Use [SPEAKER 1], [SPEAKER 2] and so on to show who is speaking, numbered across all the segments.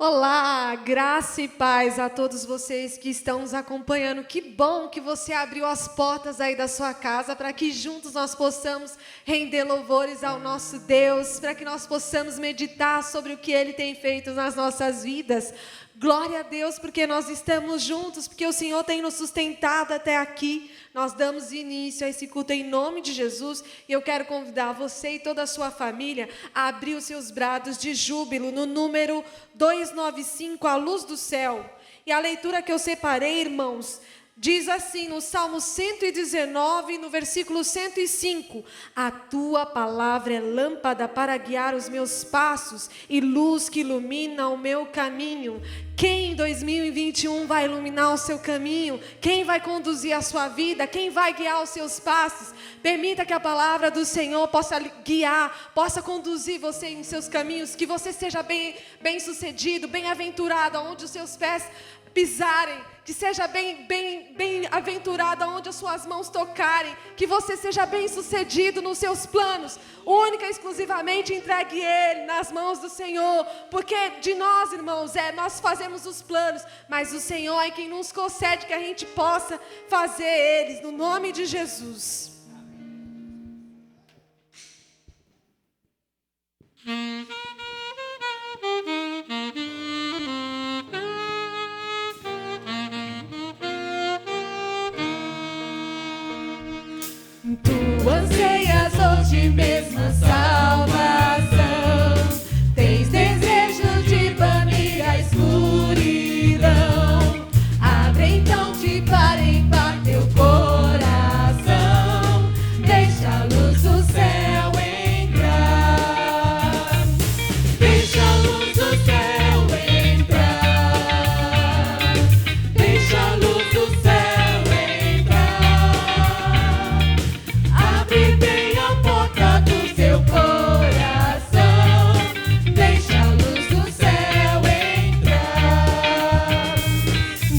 [SPEAKER 1] Olá, graça e paz a todos vocês que estão nos acompanhando. Que bom que você abriu as portas aí da sua casa para que juntos nós possamos render louvores ao nosso Deus, para que nós possamos meditar sobre o que Ele tem feito nas nossas vidas. Glória a Deus, porque nós estamos juntos, porque o Senhor tem nos sustentado até aqui. Nós damos início a esse culto em nome de Jesus e eu quero convidar você e toda a sua família a abrir os seus brados de júbilo no número 295, a luz do céu. E a leitura que eu separei, irmãos, diz assim no Salmo 119, no versículo 105, a tua palavra é lâmpada para guiar os meus passos e luz que ilumina o meu caminho. Quem em 2021 vai iluminar o seu caminho? Quem vai conduzir a sua vida? Quem vai guiar os seus passos? Permita que a palavra do Senhor possa guiar, possa conduzir você em seus caminhos, que você seja bem-sucedido, bem-aventurado, aonde os seus pés pisarem, que seja bem-aventurado aonde as suas mãos tocarem, que você seja bem-sucedido nos seus planos, única e exclusivamente entregue Ele nas mãos do Senhor, porque de nós, irmãos, nós fazemos os planos, mas o Senhor é quem nos concede que a gente possa fazer eles, no nome de Jesus.
[SPEAKER 2] Tu anseias hoje mesmo a salvação, tens desejo de banir a escuridão. Abre então-te para em par teu coração, deixa a luz do céu entrar. Deixa a luz do céu entrar. Deixa a luz do céu entrar. Abre bem a porta do seu coração, deixa a luz do céu entrar.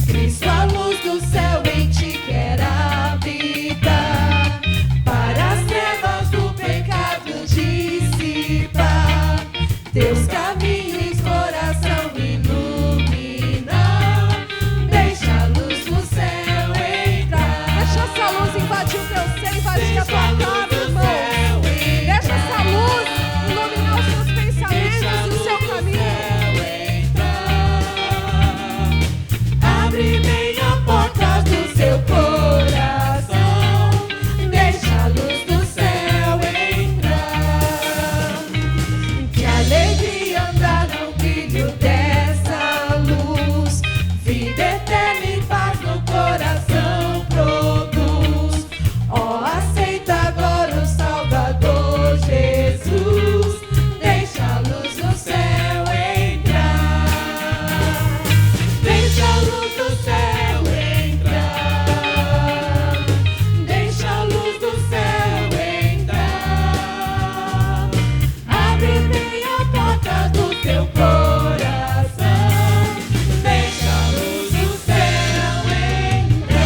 [SPEAKER 2] Cristo, a luz do céu em ti quer habitar, para as trevas do pecado dissipar, teus caminhos, coração iluminar. Deixa a luz do céu entrar.
[SPEAKER 1] Deixa essa luz invadir o teu ser, invadir a tua casa, irmão. Deixa essa luz iluminar os seus pensamentos e o seu caminho.
[SPEAKER 2] Abre bem a porta do seu coração, deixa a luz do céu entrar. Que alegria andar no brilho dessa luz, vida eterna e paz no coração produz. Ó, aceita agora o Salvador Jesus, deixa a luz do céu entrar. Deixa a luz do céu entrar. Deixa a luz do céu entrar. Abre bem a porta do teu coração, deixa a luz do céu entrar.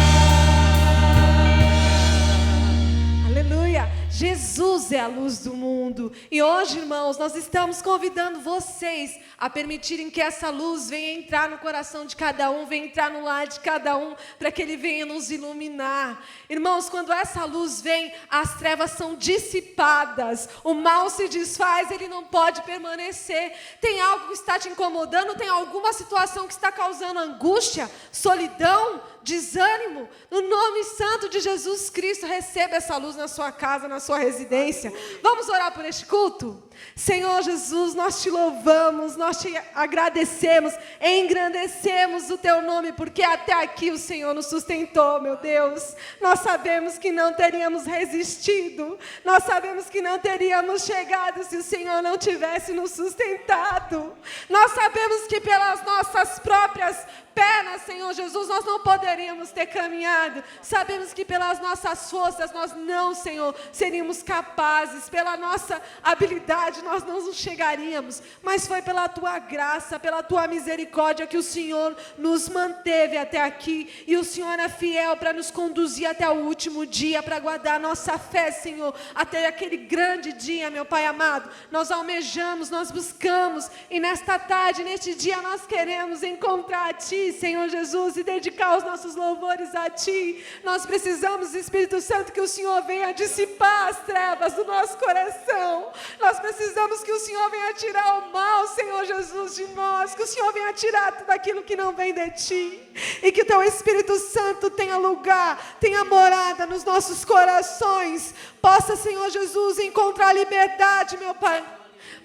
[SPEAKER 1] Aleluia! Jesus é a luz do mundo. E hoje, irmãos, nós estamos convidando vocês a permitirem que essa luz venha entrar no coração de cada um, venha entrar no lar de cada um, para que Ele venha nos iluminar. Irmãos, quando essa luz vem, as trevas são dissipadas, o mal se desfaz, ele não pode permanecer. Tem algo que está te incomodando? Tem alguma situação que está causando angústia, solidão, desânimo? No nome santo de Jesus Cristo, receba essa luz na sua casa, na sua residência. Vamos orar por este culto? Senhor Jesus, nós te louvamos, nós te agradecemos, engrandecemos o teu nome, porque até aqui o Senhor nos sustentou, meu Deus. Nós sabemos que não teríamos resistido, nós sabemos que não teríamos chegado se o Senhor não tivesse nos sustentado. Nós sabemos que pelas nossas próprias pernas, Senhor Jesus, nós não poderíamos ter caminhado. Sabemos que pelas nossas forças nós não, Senhor, seríamos capazes, pela nossa habilidade nós não chegaríamos, mas foi pela Tua graça, pela Tua misericórdia que o Senhor nos manteve até aqui, e o Senhor é fiel para nos conduzir até o último dia, para guardar nossa fé, Senhor, até aquele grande dia, meu Pai amado. Nós almejamos, nós buscamos, e nesta tarde, neste dia, nós queremos encontrar a Ti, Senhor Jesus, e dedicar os nossos louvores a Ti. Nós precisamos, Espírito Santo, que o Senhor venha dissipar as trevas do nosso coração. Nós precisamos que o Senhor venha tirar o mal, Senhor Jesus, de nós, que o Senhor venha tirar tudo aquilo que não vem de Ti, e que o Teu Espírito Santo tenha lugar, tenha morada nos nossos corações, possa, Senhor Jesus, encontrar liberdade, meu Pai,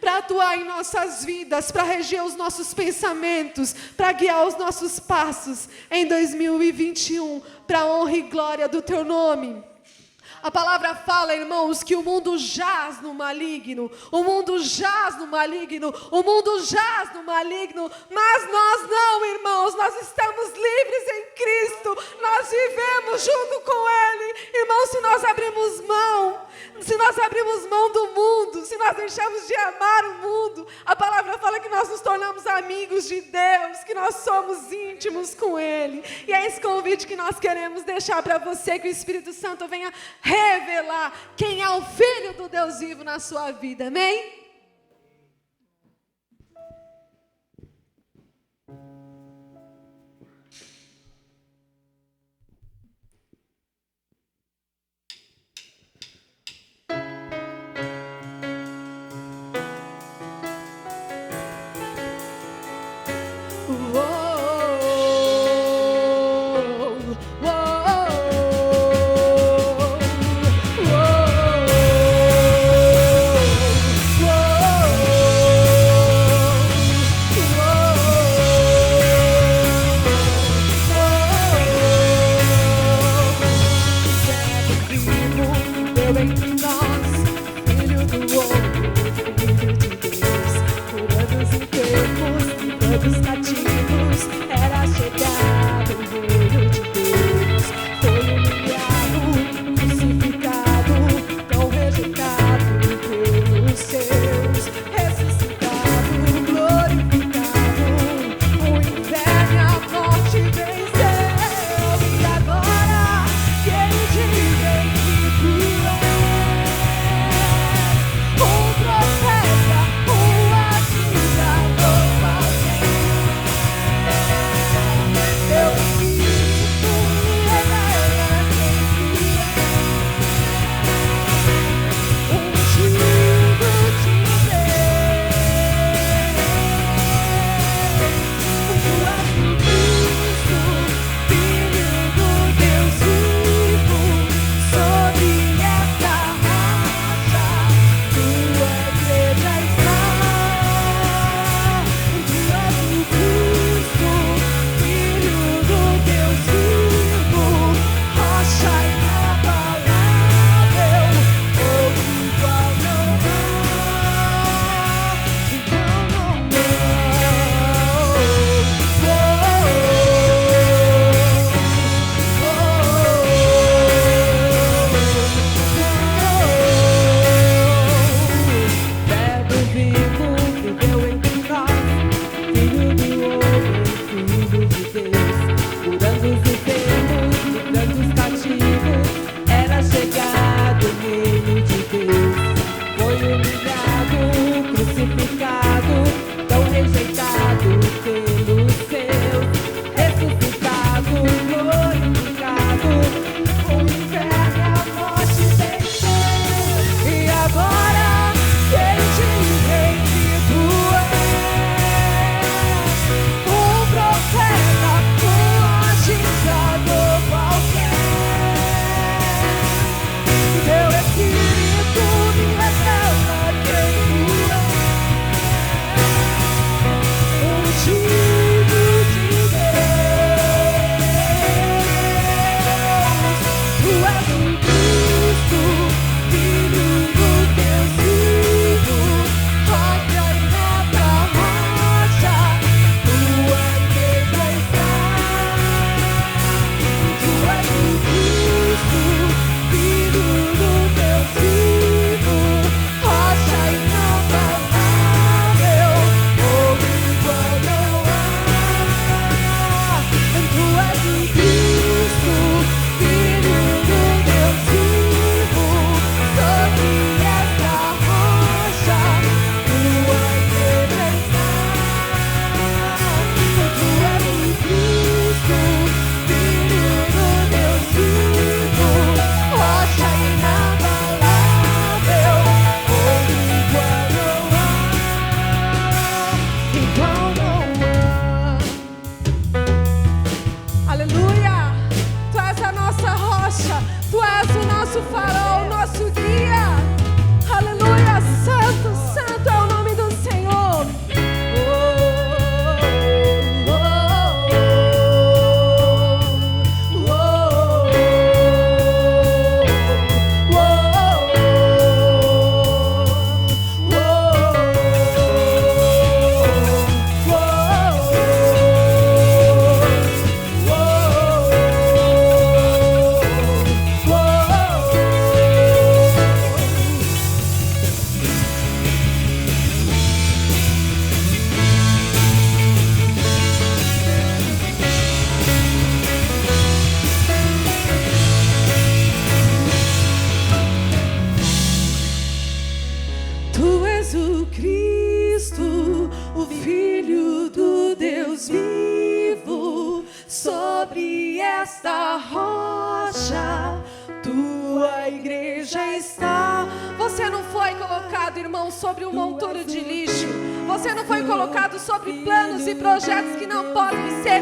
[SPEAKER 1] para atuar em nossas vidas, para reger os nossos pensamentos, para guiar os nossos passos em 2021, para a honra e glória do Teu nome. A palavra fala, irmãos, que o mundo jaz no maligno, o mundo jaz no maligno, o mundo jaz no maligno, mas nós não, irmãos, nós estamos livres em Cristo, nós vivemos junto com Ele. Irmãos, se nós abrimos mão do mundo, se nós deixamos de amar o mundo, a palavra fala que nós nos tornamos amigos de Deus, que nós somos íntimos com Ele, e é esse convite que nós queremos deixar para você, que o Espírito Santo venha revelar quem é o Filho do Deus vivo na sua vida, amém?
[SPEAKER 2] Whoa.
[SPEAKER 1] nosso farol, nosso guia. Aleluia, santo, santo é o nome do Senhor. Tu és o Cristo, o Filho do Deus vivo. Sobre esta rocha, tua igreja está. Você não foi colocado, irmão, sobre um monturo de lixo. Você não foi colocado sobre planos e projetos que não podem ser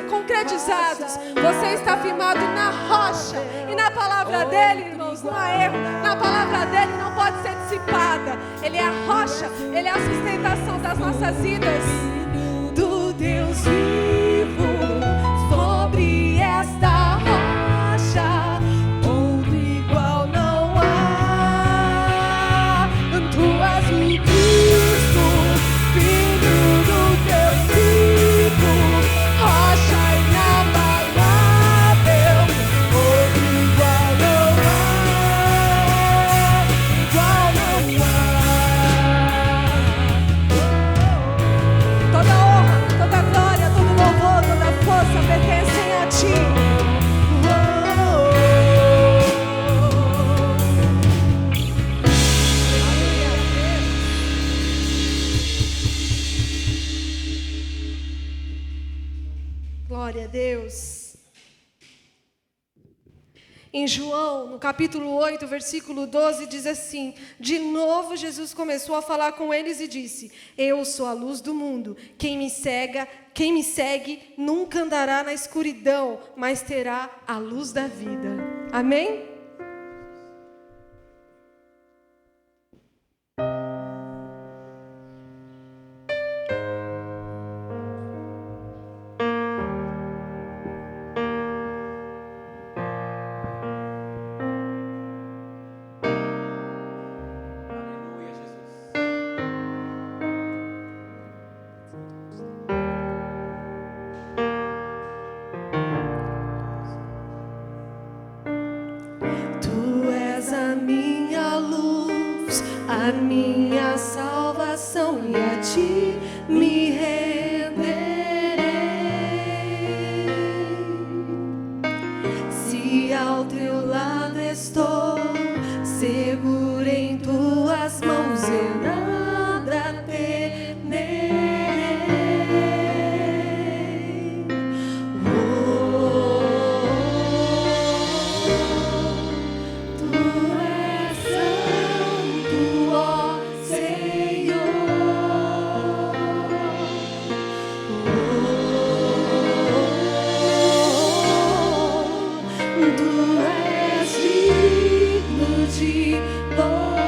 [SPEAKER 1] concretizados. Você está firmado na rocha. E na palavra dele, irmãos, não há erro. Na palavra dele não pode ser dissipada. Ele é a rocha, ele é a sustentação das nossas vidas. Do Deus vivo, sobre esta rocha, outro igual não há. Tu és o Cristo, Filho do Deus vivo, rocha inabalável, outro igual não há, igual não há. Toda honra, toda glória, todo louvor, toda força pertencem a ti. Glória a Deus. Em João, no capítulo 8, versículo 12, diz assim: de novo Jesus começou a falar com eles e disse: eu sou a luz do mundo. Quem me segue nunca andará na escuridão, mas terá a luz da vida. Amém?
[SPEAKER 2] Aleluia, Jesus.
[SPEAKER 1] Tu és a minha luz, a minha salvação, e a ti me renderei. Se ao teu lado estou, seguro em tuas mãos, eu nada temerei. Tu és santo, ó Senhor. Tu és digno de louvor.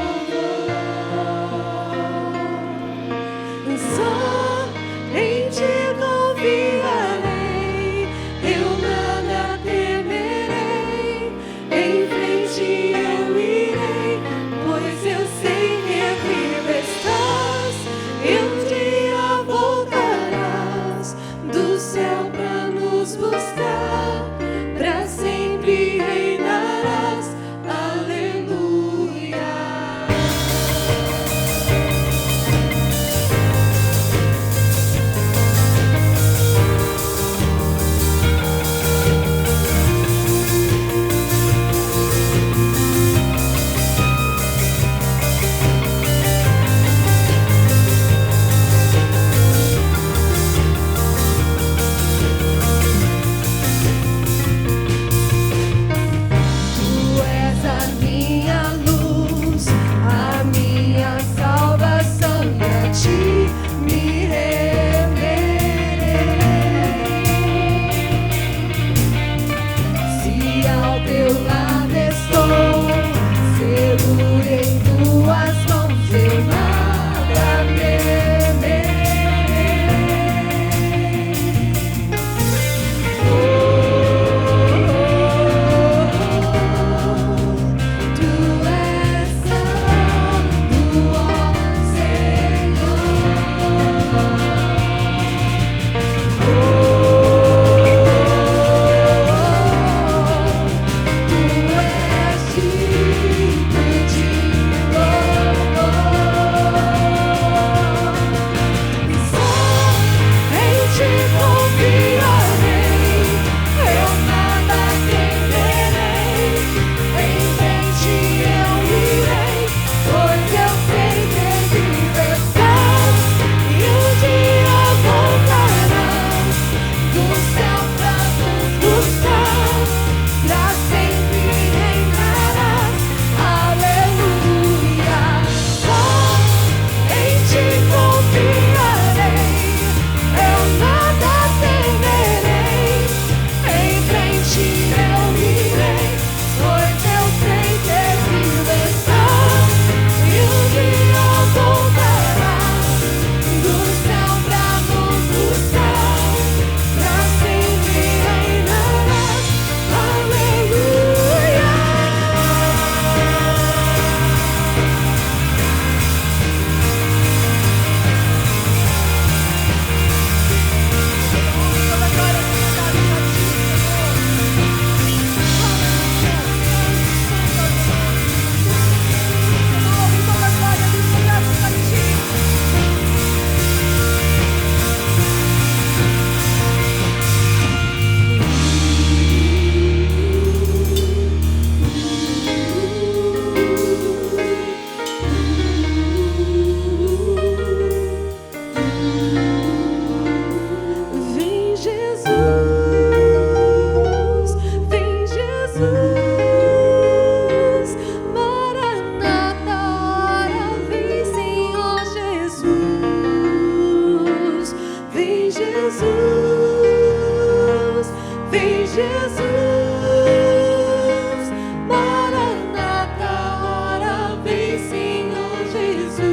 [SPEAKER 2] Maranata, ora vem, Senhor Jesus.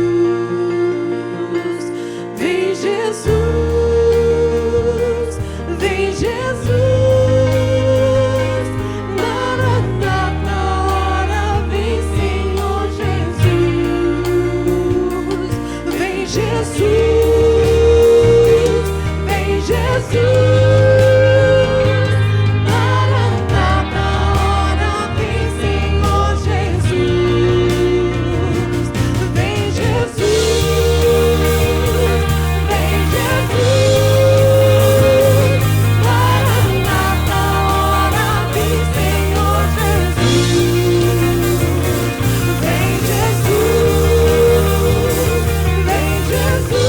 [SPEAKER 2] Vem Jesus, vem Jesus. Maranata, ora vem, Senhor Jesus. Vem Jesus, vem Jesus. Maranata, ora vem, Senhor Jesus. Vem Jesus, vem Jesus. Maranata, ora vem, Senhor Jesus. Vem Jesus, vem Jesus.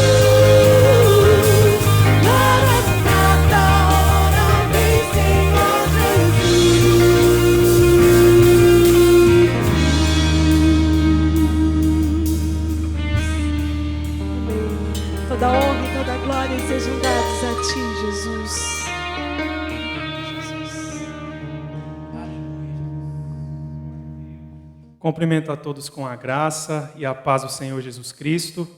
[SPEAKER 2] Maranata, ora vem, Senhor Jesus.
[SPEAKER 1] Toda honra e toda glória sejam dados a ti, Jesus.
[SPEAKER 3] Cumprimento a todos com a graça e a paz do Senhor Jesus Cristo.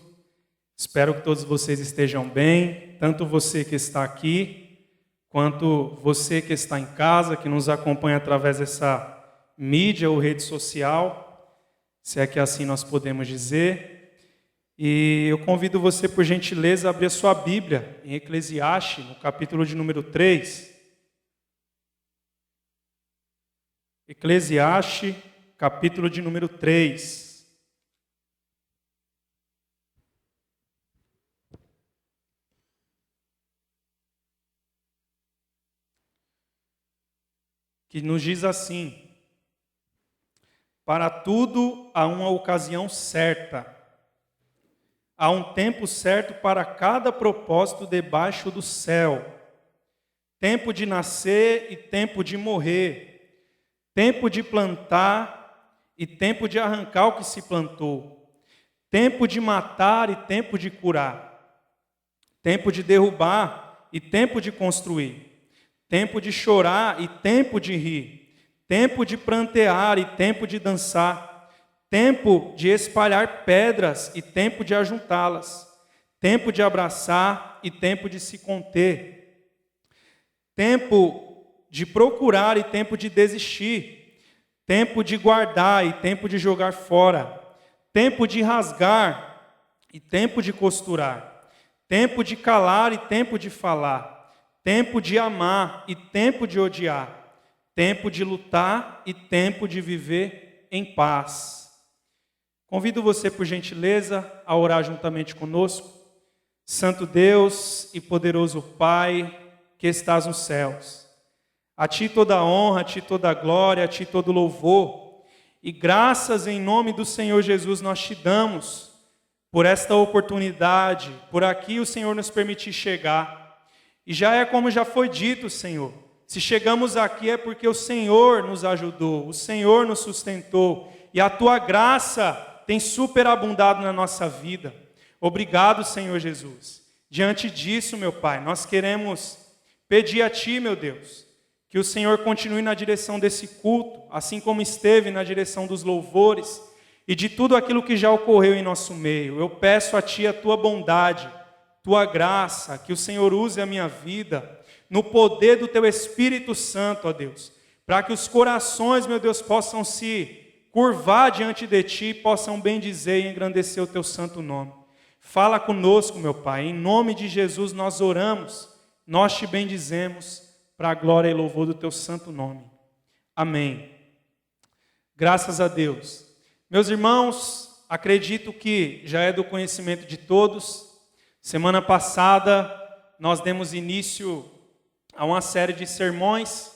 [SPEAKER 3] Espero que todos vocês estejam bem, tanto você que está aqui, quanto você que está em casa, que nos acompanha através dessa mídia ou rede social, se é que assim nós podemos dizer. E eu convido você, por gentileza, a abrir a sua Bíblia em Eclesiastes, no capítulo de número 3. Eclesiastes, capítulo de número 3. Que nos diz assim: para tudo há uma ocasião certa, há um tempo certo para cada propósito debaixo do céu, tempo de nascer e tempo de morrer, tempo de plantar e tempo de arrancar o que se plantou, tempo de matar e tempo de curar, tempo de derrubar e tempo de construir, tempo de chorar e tempo de rir, tempo de prantear e tempo de dançar, tempo de espalhar pedras e tempo de ajuntá-las, tempo de abraçar e tempo de se conter, tempo de procurar e tempo de desistir, tempo de guardar e tempo de jogar fora, tempo de rasgar e tempo de costurar, tempo de calar e tempo de falar, tempo de amar e tempo de odiar, tempo de lutar e tempo de viver em paz. Convido você, por gentileza, a orar juntamente conosco. Santo Deus e poderoso Pai, que estás nos céus, a Ti toda a honra, a Ti toda a glória, a Ti todo o louvor, e graças em nome do Senhor Jesus nós Te damos por esta oportunidade, por aqui o Senhor nos permitir chegar. E já é como já foi dito, Senhor, se chegamos aqui é porque o Senhor nos ajudou, o Senhor nos sustentou, e a Tua graça tem superabundado na nossa vida. Obrigado, Senhor Jesus. Diante disso, meu Pai, nós queremos pedir a Ti, meu Deus, que o Senhor continue na direção desse culto, assim como esteve na direção dos louvores e de tudo aquilo que já ocorreu em nosso meio. Eu peço a Ti a Tua bondade, Tua graça, que o Senhor use a minha vida no poder do Teu Espírito Santo, ó Deus, para que os corações, meu Deus, possam se curvar diante de Ti e possam bendizer e engrandecer o Teu santo nome. Fala conosco, meu Pai, em nome de Jesus nós oramos, nós Te bendizemos, para a glória e louvor do Teu santo nome. Amém. Graças a Deus. Meus irmãos, acredito que já é do conhecimento de todos. Semana passada nós demos início a uma série de sermões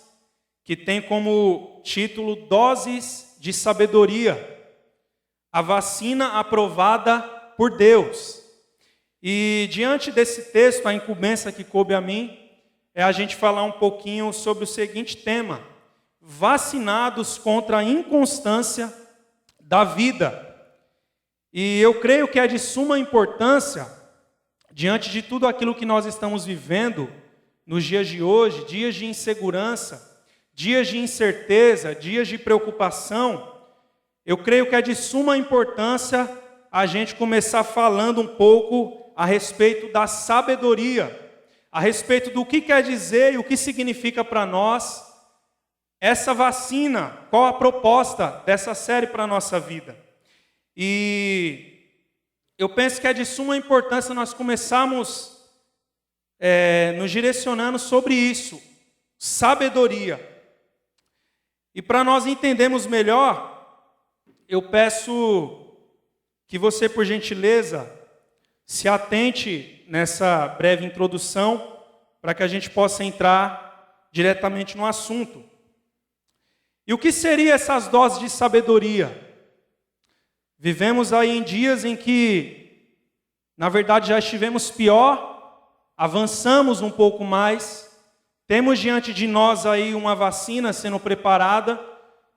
[SPEAKER 3] que tem como título Doses de Sabedoria, a vacina aprovada por Deus. E diante desse texto, a incumbência que coube a mim é a gente falar um pouquinho sobre o seguinte tema: vacinados contra a inconstância da vida. E eu creio que é de suma importância, diante de tudo aquilo que nós estamos vivendo nos dias de hoje, dias de insegurança, dias de incerteza, dias de preocupação, eu creio que é de suma importância a gente começar falando um pouco a respeito da sabedoria, a respeito do que quer dizer e o que significa para nós essa vacina, qual a proposta dessa série para a nossa vida. E eu penso que é de suma importância nós começarmos nos direcionando sobre isso, sabedoria. E para nós entendermos melhor, eu peço que você, por gentileza, se atente nessa breve introdução, para que a gente possa entrar diretamente no assunto. E o que seriam essas doses de sabedoria? Vivemos aí em dias em que, na verdade, já estivemos pior, avançamos um pouco mais, temos diante de nós aí uma vacina sendo preparada.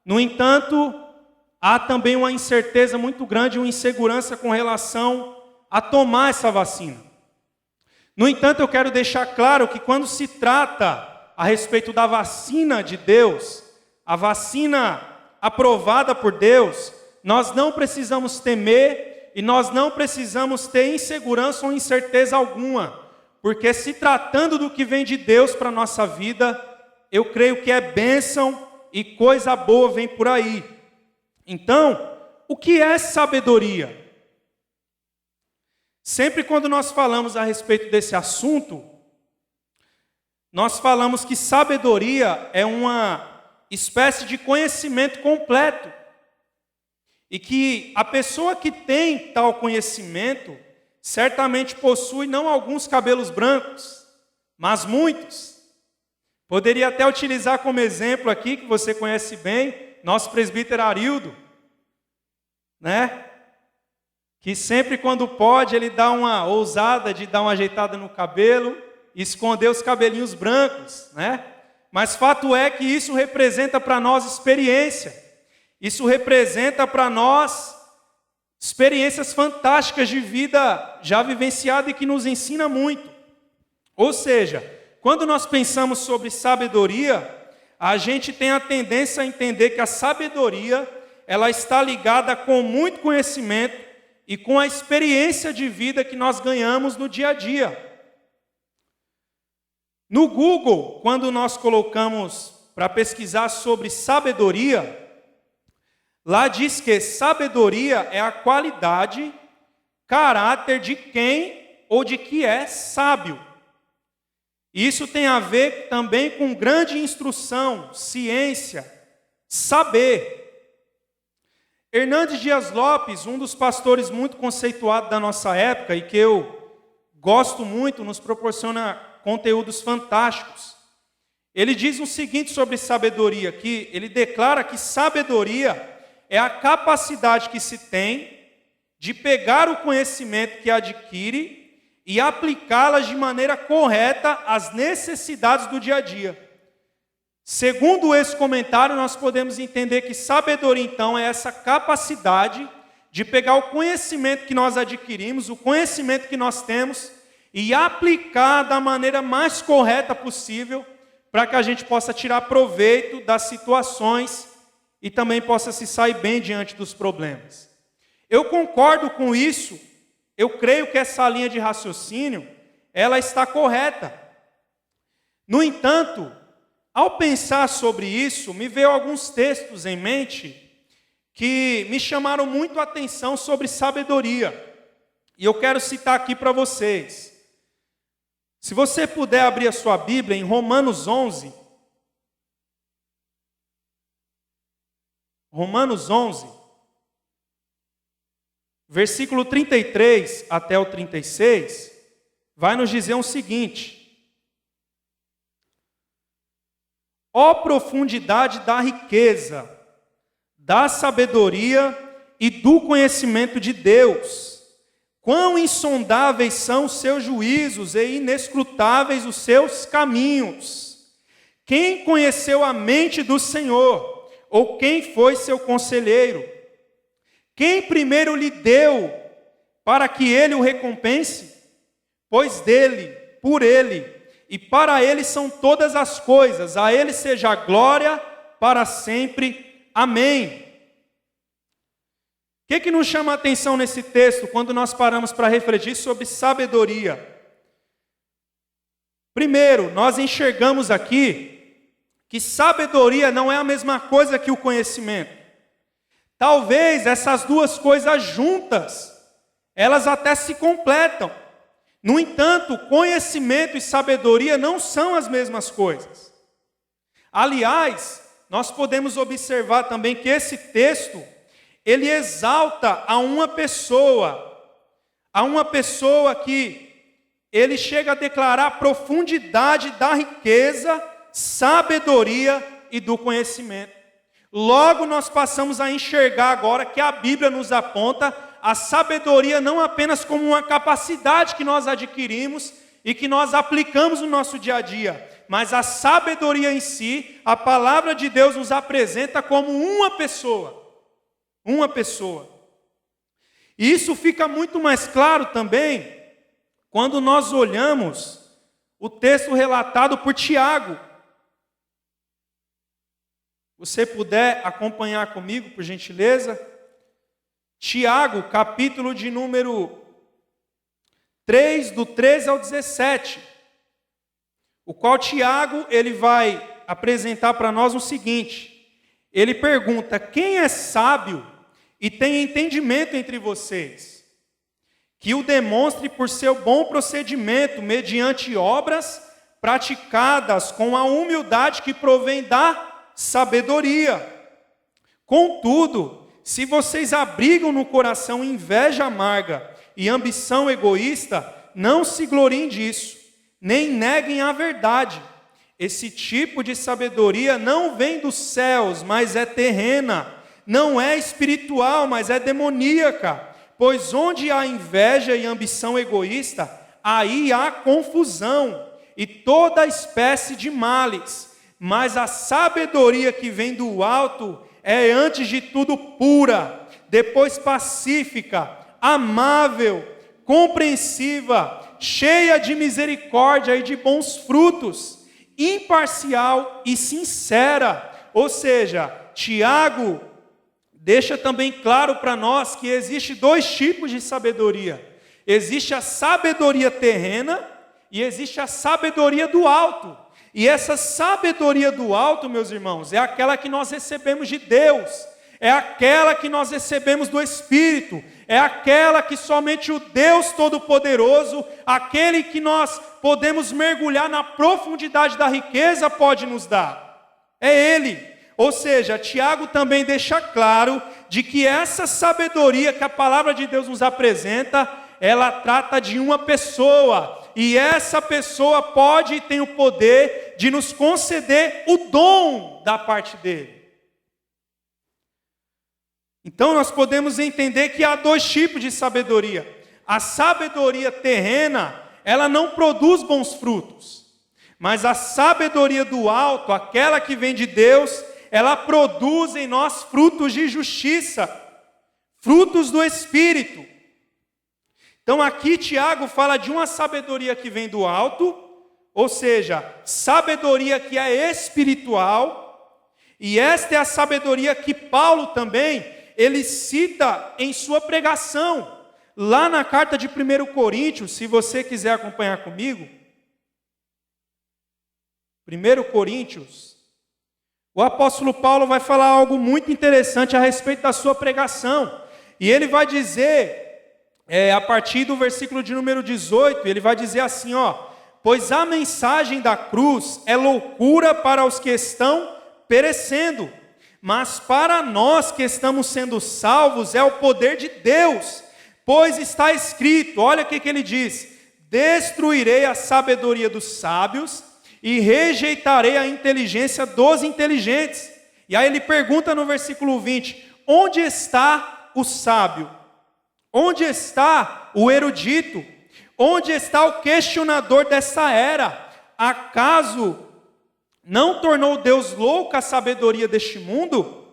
[SPEAKER 3] No entanto, há também uma incerteza muito grande, uma insegurança com relação a tomar essa vacina. No entanto, eu quero deixar claro que quando se trata a respeito da vacina de Deus, a vacina aprovada por Deus, nós não precisamos temer e nós não precisamos ter insegurança ou incerteza alguma, porque se tratando do que vem de Deus para a nossa vida, eu creio que é bênção e coisa boa vem por aí. Então, o que é sabedoria? Sempre quando nós falamos a respeito desse assunto, nós falamos que sabedoria é uma espécie de conhecimento completo. E que a pessoa que tem tal conhecimento, certamente possui não alguns cabelos brancos, mas muitos. Poderia até utilizar como exemplo aqui, que você conhece bem, nosso presbítero Arildo, né? Que sempre quando pode, ele dá uma ousada de dar uma ajeitada no cabelo e esconder os cabelinhos brancos, né? Mas fato é que isso representa para nós experiência. Isso representa para nós experiências fantásticas de vida já vivenciada e que nos ensina muito. Ou seja, quando nós pensamos sobre sabedoria, a gente tem a tendência a entender que a sabedoria, ela está ligada com muito conhecimento e com a experiência de vida que nós ganhamos no dia a dia. No Google, quando nós colocamos para pesquisar sobre sabedoria, lá diz que sabedoria é a qualidade, caráter de quem ou de que é sábio. Isso tem a ver também com grande instrução, ciência, saber. Hernandes Dias Lopes, um dos pastores muito conceituados da nossa época e que eu gosto muito, nos proporciona conteúdos fantásticos. Ele diz o seguinte sobre sabedoria, que ele declara que sabedoria é a capacidade que se tem de pegar o conhecimento que adquire e aplicá-las de maneira correta às necessidades do dia a dia. Segundo esse comentário, nós podemos entender que sabedoria, então, é essa capacidade de pegar o conhecimento que nós adquirimos, o conhecimento que nós temos, e aplicar da maneira mais correta possível, para que a gente possa tirar proveito das situações e também possa se sair bem diante dos problemas. Eu concordo com isso, eu creio que essa linha de raciocínio, ela está correta. No entanto, ao pensar sobre isso, me veio alguns textos em mente que me chamaram muito a atenção sobre sabedoria. E eu quero citar aqui para vocês. Se você puder abrir a sua Bíblia em Romanos 11. Romanos 11, versículo 33 até o 36, vai nos dizer o seguinte: ó profundidade da riqueza, da sabedoria e do conhecimento de Deus, quão insondáveis são os seus juízos e inescrutáveis os seus caminhos. Quem conheceu a mente do Senhor? Ou quem foi seu conselheiro? Quem primeiro lhe deu para que ele o recompense? Pois dele, por ele e para Ele são todas as coisas. A Ele seja a glória para sempre. Amém. O que nos chama a atenção nesse texto, quando nós paramos para refletir sobre sabedoria? Primeiro, nós enxergamos aqui que sabedoria não é a mesma coisa que o conhecimento. Talvez essas duas coisas juntas, elas até se completam. No entanto, conhecimento e sabedoria não são as mesmas coisas. Aliás, nós podemos observar também que esse texto, ele exalta a uma pessoa que ele chega a declarar a profundidade da riqueza, sabedoria e do conhecimento. Logo nós passamos a enxergar agora que a Bíblia nos aponta a sabedoria não apenas como uma capacidade que nós adquirimos e que nós aplicamos no nosso dia a dia, mas a sabedoria em si, a palavra de Deus nos apresenta como uma pessoa. Uma pessoa. E isso fica muito mais claro também quando nós olhamos o texto relatado por Tiago. Você puder acompanhar comigo, por gentileza? Tiago, capítulo de número 3, do 13 ao 17. O qual Tiago, ele vai apresentar para nós o seguinte. Ele pergunta: quem é sábio e tem entendimento entre vocês? Que o demonstre por seu bom procedimento, mediante obras praticadas com a humildade que provém da sabedoria. Contudo, se vocês abrigam no coração inveja amarga e ambição egoísta, não se gloriem disso, nem neguem a verdade. Esse tipo de sabedoria não vem dos céus, mas é terrena. Não é espiritual, mas é demoníaca. Pois onde há inveja e ambição egoísta, aí há confusão e toda espécie de males. Mas a sabedoria que vem do alto é antes de tudo pura, depois pacífica, amável, compreensiva, cheia de misericórdia e de bons frutos, imparcial e sincera. Ou seja, Tiago deixa também claro para nós que existe dois tipos de sabedoria. Existe a sabedoria terrena e existe a sabedoria do alto. E essa sabedoria do alto, meus irmãos, é aquela que nós recebemos de Deus, é aquela que nós recebemos do Espírito, é aquela que somente o Deus Todo-Poderoso, aquele que nós podemos mergulhar na profundidade da riqueza, pode nos dar. É Ele. Ou seja, Tiago também deixa claro de que essa sabedoria que a palavra de Deus nos apresenta, ela trata de uma pessoa. E essa pessoa pode e tem o poder de nos conceder o dom da parte dele. Então nós podemos entender que há dois tipos de sabedoria. A sabedoria terrena, ela não produz bons frutos. Mas a sabedoria do alto, aquela que vem de Deus, ela produz em nós frutos de justiça, frutos do Espírito. Então aqui Tiago fala de uma sabedoria que vem do alto, ou seja, sabedoria que é espiritual, e esta é a sabedoria que Paulo também, ele cita em sua pregação, lá na carta de 1 Coríntios, se você quiser acompanhar comigo. 1 Coríntios, o apóstolo Paulo vai falar algo muito interessante a respeito da sua pregação, e ele vai dizer, a partir do versículo de número 18, ele vai dizer assim, pois a mensagem da cruz é loucura para os que estão perecendo, mas para nós que estamos sendo salvos é o poder de Deus, pois está escrito, olha o que ele diz, destruirei a sabedoria dos sábios e rejeitarei a inteligência dos inteligentes. E aí ele pergunta no versículo 20, onde está o sábio? Onde está o erudito? Onde está o questionador dessa era? Acaso não tornou Deus louca a sabedoria deste mundo?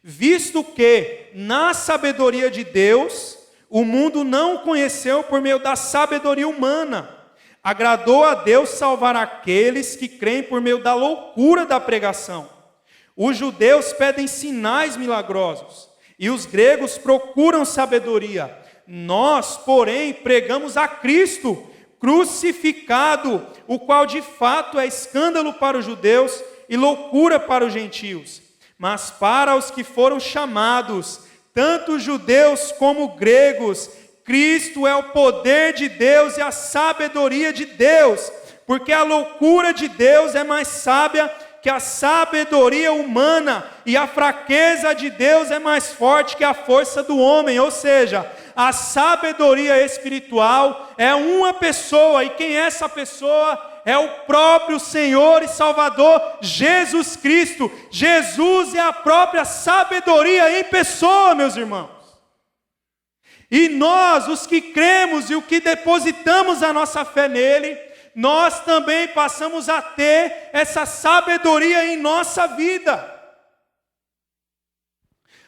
[SPEAKER 3] Visto que, na sabedoria de Deus, o mundo não o conheceu por meio da sabedoria humana. Agradou a Deus salvar aqueles que creem por meio da loucura da pregação. Os judeus pedem sinais milagrosos e os gregos procuram sabedoria. Nós, porém, pregamos a Cristo crucificado, o qual de fato é escândalo para os judeus e loucura para os gentios. Mas para os que foram chamados, tanto judeus como gregos, Cristo é o poder de Deus e a sabedoria de Deus, porque a loucura de Deus é mais sábia que a sabedoria humana, e a fraqueza de Deus é mais forte que a força do homem. Ou seja, a sabedoria espiritual é uma pessoa, e quem é essa pessoa? É o próprio Senhor e Salvador Jesus Cristo. Jesus é a própria sabedoria em pessoa, meus irmãos. E nós, os que cremos e o que depositamos a nossa fé nele, nós também passamos a ter essa sabedoria em nossa vida.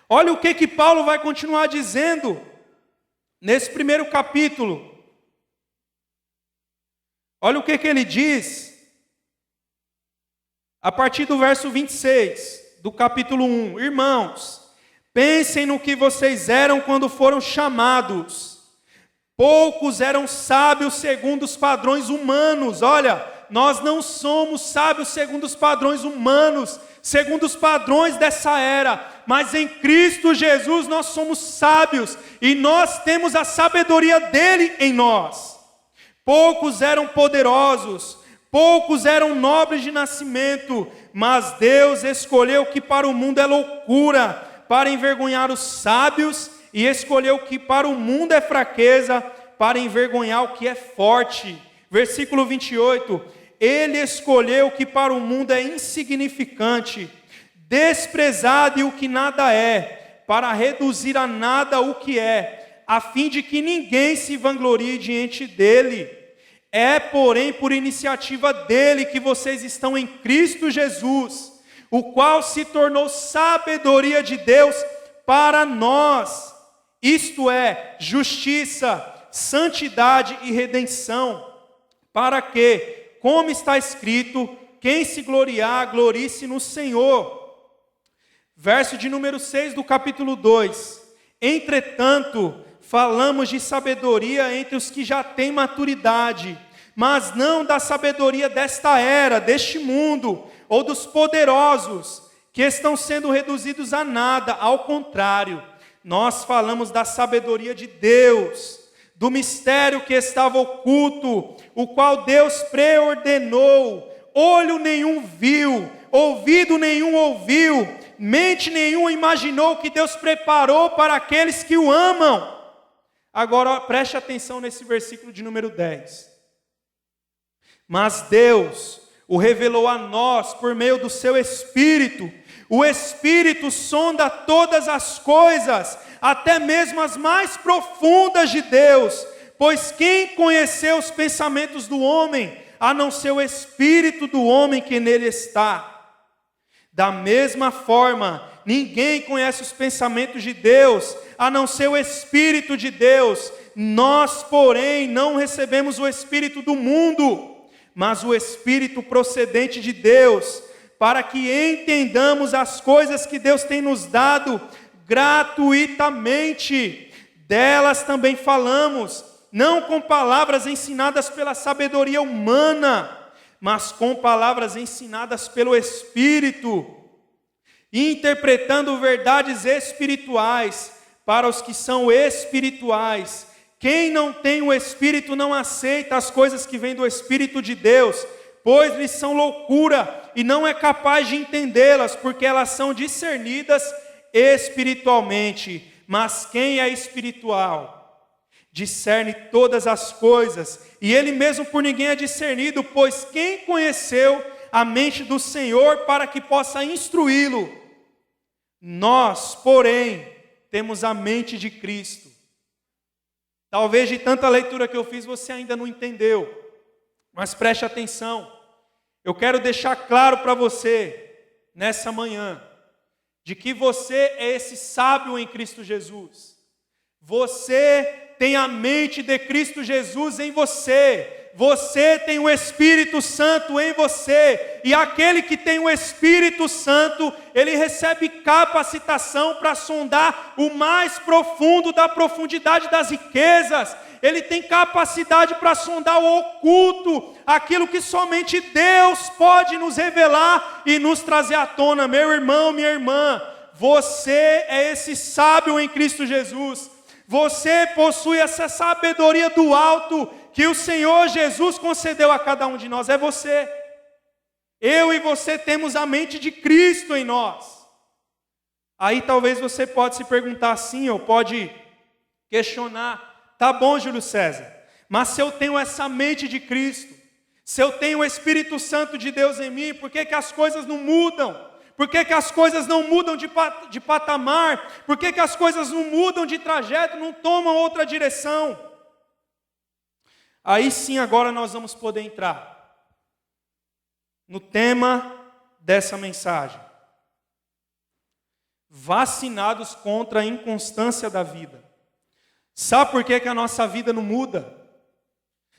[SPEAKER 3] Olha o que Paulo vai continuar dizendo nesse primeiro capítulo. Olha o que ele diz a partir do verso 26 do capítulo 1. Irmãos, pensem no que vocês eram quando foram chamados. Poucos eram sábios segundo os padrões humanos. Olha, nós não somos sábios segundo os padrões humanos, segundo os padrões dessa era, mas em Cristo Jesus nós somos sábios, e nós temos a sabedoria dele em nós. Poucos eram poderosos, poucos eram nobres de nascimento, mas Deus escolheu o que para o mundo é loucura, para envergonhar os sábios, e escolheu o que para o mundo é fraqueza, para envergonhar o que é forte. Versículo 28, ele escolheu o que para o mundo é insignificante, desprezado e o que nada é, para reduzir a nada o que é, a fim de que ninguém se vanglorie diante dele. É, porém, por iniciativa dele que vocês estão em Cristo Jesus, o qual se tornou sabedoria de Deus para nós, isto é, justiça, santidade e redenção, para que, como está escrito, quem se gloriar, glorie-se no Senhor. Verso de número 6 do capítulo 2. Entretanto, falamos de sabedoria entre os que já têm maturidade, mas não da sabedoria desta era, deste mundo, ou dos poderosos, que estão sendo reduzidos a nada. Ao contrário, nós falamos da sabedoria de Deus, do mistério que estava oculto, o qual Deus preordenou, olho nenhum viu, ouvido nenhum ouviu, mente nenhuma imaginou, que Deus preparou para aqueles que o amam. Agora preste atenção nesse versículo de número 10. Mas Deus o revelou a nós por meio do seu Espírito. O Espírito sonda todas as coisas, até mesmo as mais profundas de Deus, pois quem conheceu os pensamentos do homem, a não ser o Espírito do homem que nele está? Da mesma forma, ninguém conhece os pensamentos de Deus, a não ser o Espírito de Deus. Nós, porém, não recebemos o Espírito do mundo, mas o Espírito procedente de Deus, para que entendamos as coisas que Deus tem nos dado gratuitamente. Delas também falamos, não com palavras ensinadas pela sabedoria humana, mas com palavras ensinadas pelo Espírito, interpretando verdades espirituais para os que são espirituais. Quem não tem o Espírito não aceita as coisas que vêm do Espírito de Deus, pois lhes são loucura e não é capaz de entendê-las, porque elas são discernidas espiritualmente. Mas quem é espiritual discerne todas as coisas, e ele mesmo por ninguém é discernido, pois quem conheceu a mente do Senhor para que possa instruí-lo? Nós, porém, temos a mente de Cristo. Talvez de tanta leitura que eu fiz você ainda não entendeu, mas preste atenção. Eu quero deixar claro para você, nessa manhã, de que você é esse sábio em Cristo Jesus. Você tem a mente de Cristo Jesus em você. Você tem o Espírito Santo em você, e aquele que tem o Espírito Santo, ele recebe capacitação para sondar o mais profundo da profundidade das riquezas. Ele tem capacidade para sondar o oculto, aquilo que somente Deus pode nos revelar e nos trazer à tona. Meu irmão, minha irmã, você é esse sábio em Cristo Jesus. Você possui essa sabedoria do alto que o Senhor Jesus concedeu a cada um de nós. É você. Eu e você temos a mente de Cristo em nós. Aí talvez você pode se perguntar assim, ou pode questionar: tá bom, Júlio César, mas se eu tenho essa mente de Cristo, se eu tenho o Espírito Santo de Deus em mim, por que as coisas não mudam? Por que as coisas não mudam de patamar? Por que as coisas não mudam de trajeto, não tomam outra direção? Aí sim, agora nós vamos poder entrar no tema dessa mensagem: vacinados contra a inconstância da vida. Sabe por que a nossa vida não muda?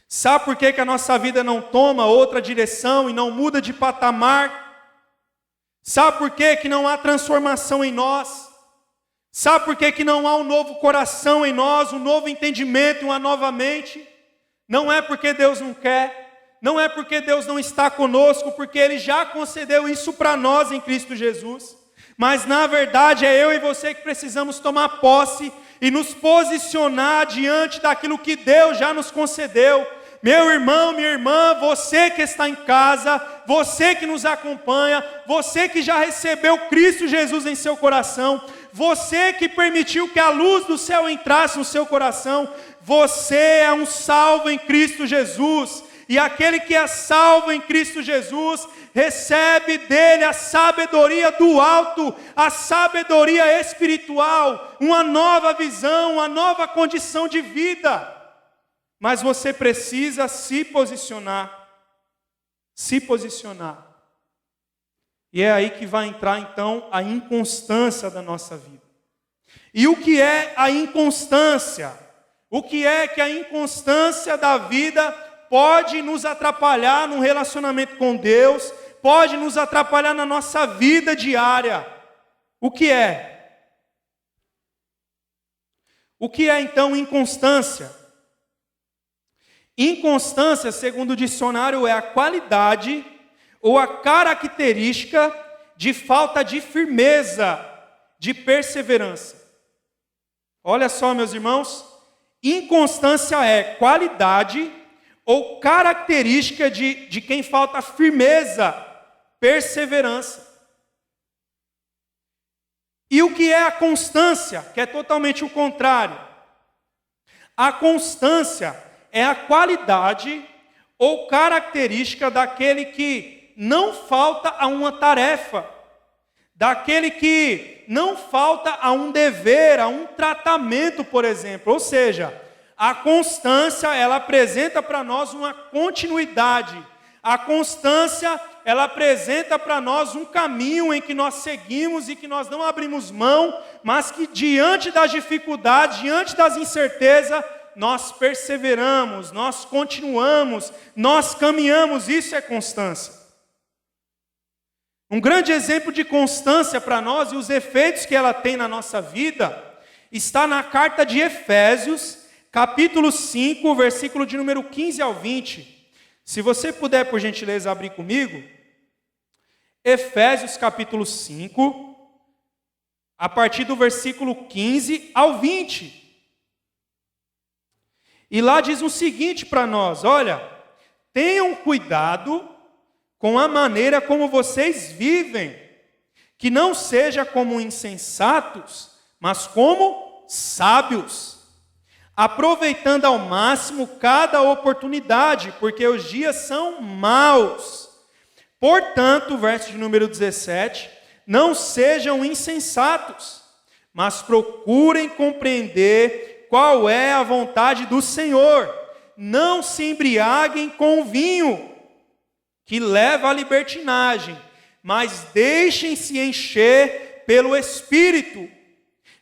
[SPEAKER 3] Sabe por que a nossa vida não toma outra direção e não muda de patamar? Sabe por que não há transformação em nós? Sabe por que não há um novo coração em nós, um novo entendimento, uma nova mente? Não é porque Deus não quer, não é porque Deus não está conosco, porque Ele já concedeu isso para nós em Cristo Jesus. Mas na verdade é eu e você que precisamos tomar posse e nos posicionar diante daquilo que Deus já nos concedeu. Meu irmão, minha irmã, você que está em casa, você que nos acompanha, você que já recebeu Cristo Jesus em seu coração, você que permitiu que a luz do céu entrasse no seu coração, você é um salvo em Cristo Jesus. E aquele que é salvo em Cristo Jesus, recebe dele a sabedoria do alto, a sabedoria espiritual, uma nova visão, uma nova condição de vida. Mas você precisa se posicionar. Se posicionar. E é aí que vai entrar então a inconstância da nossa vida. E o que é a inconstância? O que é que a inconstância da vida pode nos atrapalhar no relacionamento com Deus, pode nos atrapalhar na nossa vida diária? O que é? O que é então inconstância? Inconstância, segundo o dicionário, é a qualidade ou a característica de falta de firmeza, de perseverança. Olha só, meus irmãos, inconstância é qualidade ou característica de quem falta firmeza, perseverança. E o que é a constância? Que é totalmente o contrário. A constância é a qualidade ou característica daquele que não falta a uma tarefa, daquele que não falta a um dever, a um tratamento, por exemplo. Ou seja, a constância, ela apresenta para nós uma continuidade. A constância, ela apresenta para nós um caminho em que nós seguimos e que nós não abrimos mão, mas que diante das dificuldades, diante das incertezas, nós perseveramos, nós continuamos, nós caminhamos. Isso é constância. Um grande exemplo de constância para nós e os efeitos que ela tem na nossa vida está na carta de Efésios, capítulo 5, versículo de número 15 ao 20. Se você puder, por gentileza, abrir comigo. Efésios, capítulo 5, a partir do versículo 15 ao 20. E lá diz o seguinte para nós: olha, tenham cuidado com a maneira como vocês vivem, que não seja como insensatos, mas como sábios, aproveitando ao máximo cada oportunidade, porque os dias são maus. Portanto, verso de número 17, não sejam insensatos, mas procurem compreender qual é a vontade do Senhor. Não se embriaguem com o vinho, que leva à libertinagem, mas deixem-se encher pelo Espírito,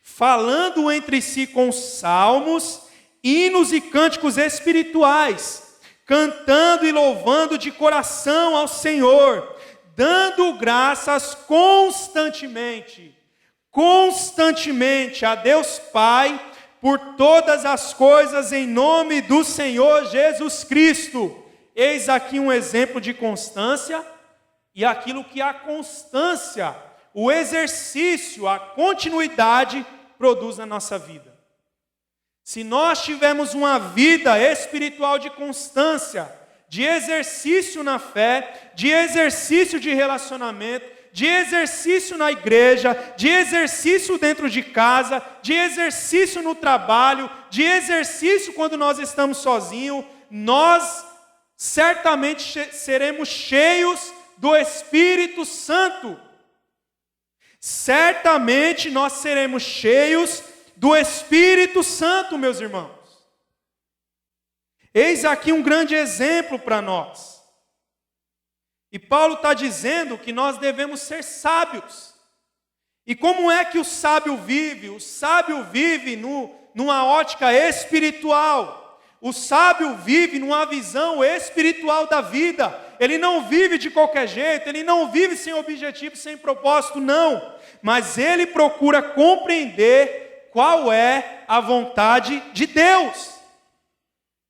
[SPEAKER 3] falando entre si com salmos, hinos e cânticos espirituais, cantando e louvando de coração ao Senhor, dando graças constantemente a Deus Pai, por todas as coisas em nome do Senhor Jesus Cristo. Eis aqui um exemplo de constância e aquilo que a constância, o exercício, a continuidade produz na nossa vida. Se nós tivermos uma vida espiritual de constância, de exercício na fé, de exercício de relacionamento, de exercício na igreja, de exercício dentro de casa, de exercício no trabalho, de exercício quando nós estamos sozinhos, nós certamente seremos cheios do Espírito Santo. Certamente nós seremos cheios do Espírito Santo, meus irmãos. Eis aqui um grande exemplo para nós. E Paulo está dizendo que nós devemos ser sábios. E como é que o sábio vive? O sábio vive numa ótica espiritual. O sábio vive numa visão espiritual da vida. Ele não vive de qualquer jeito, ele não vive sem objetivo, sem propósito, não. Mas ele procura compreender qual é a vontade de Deus.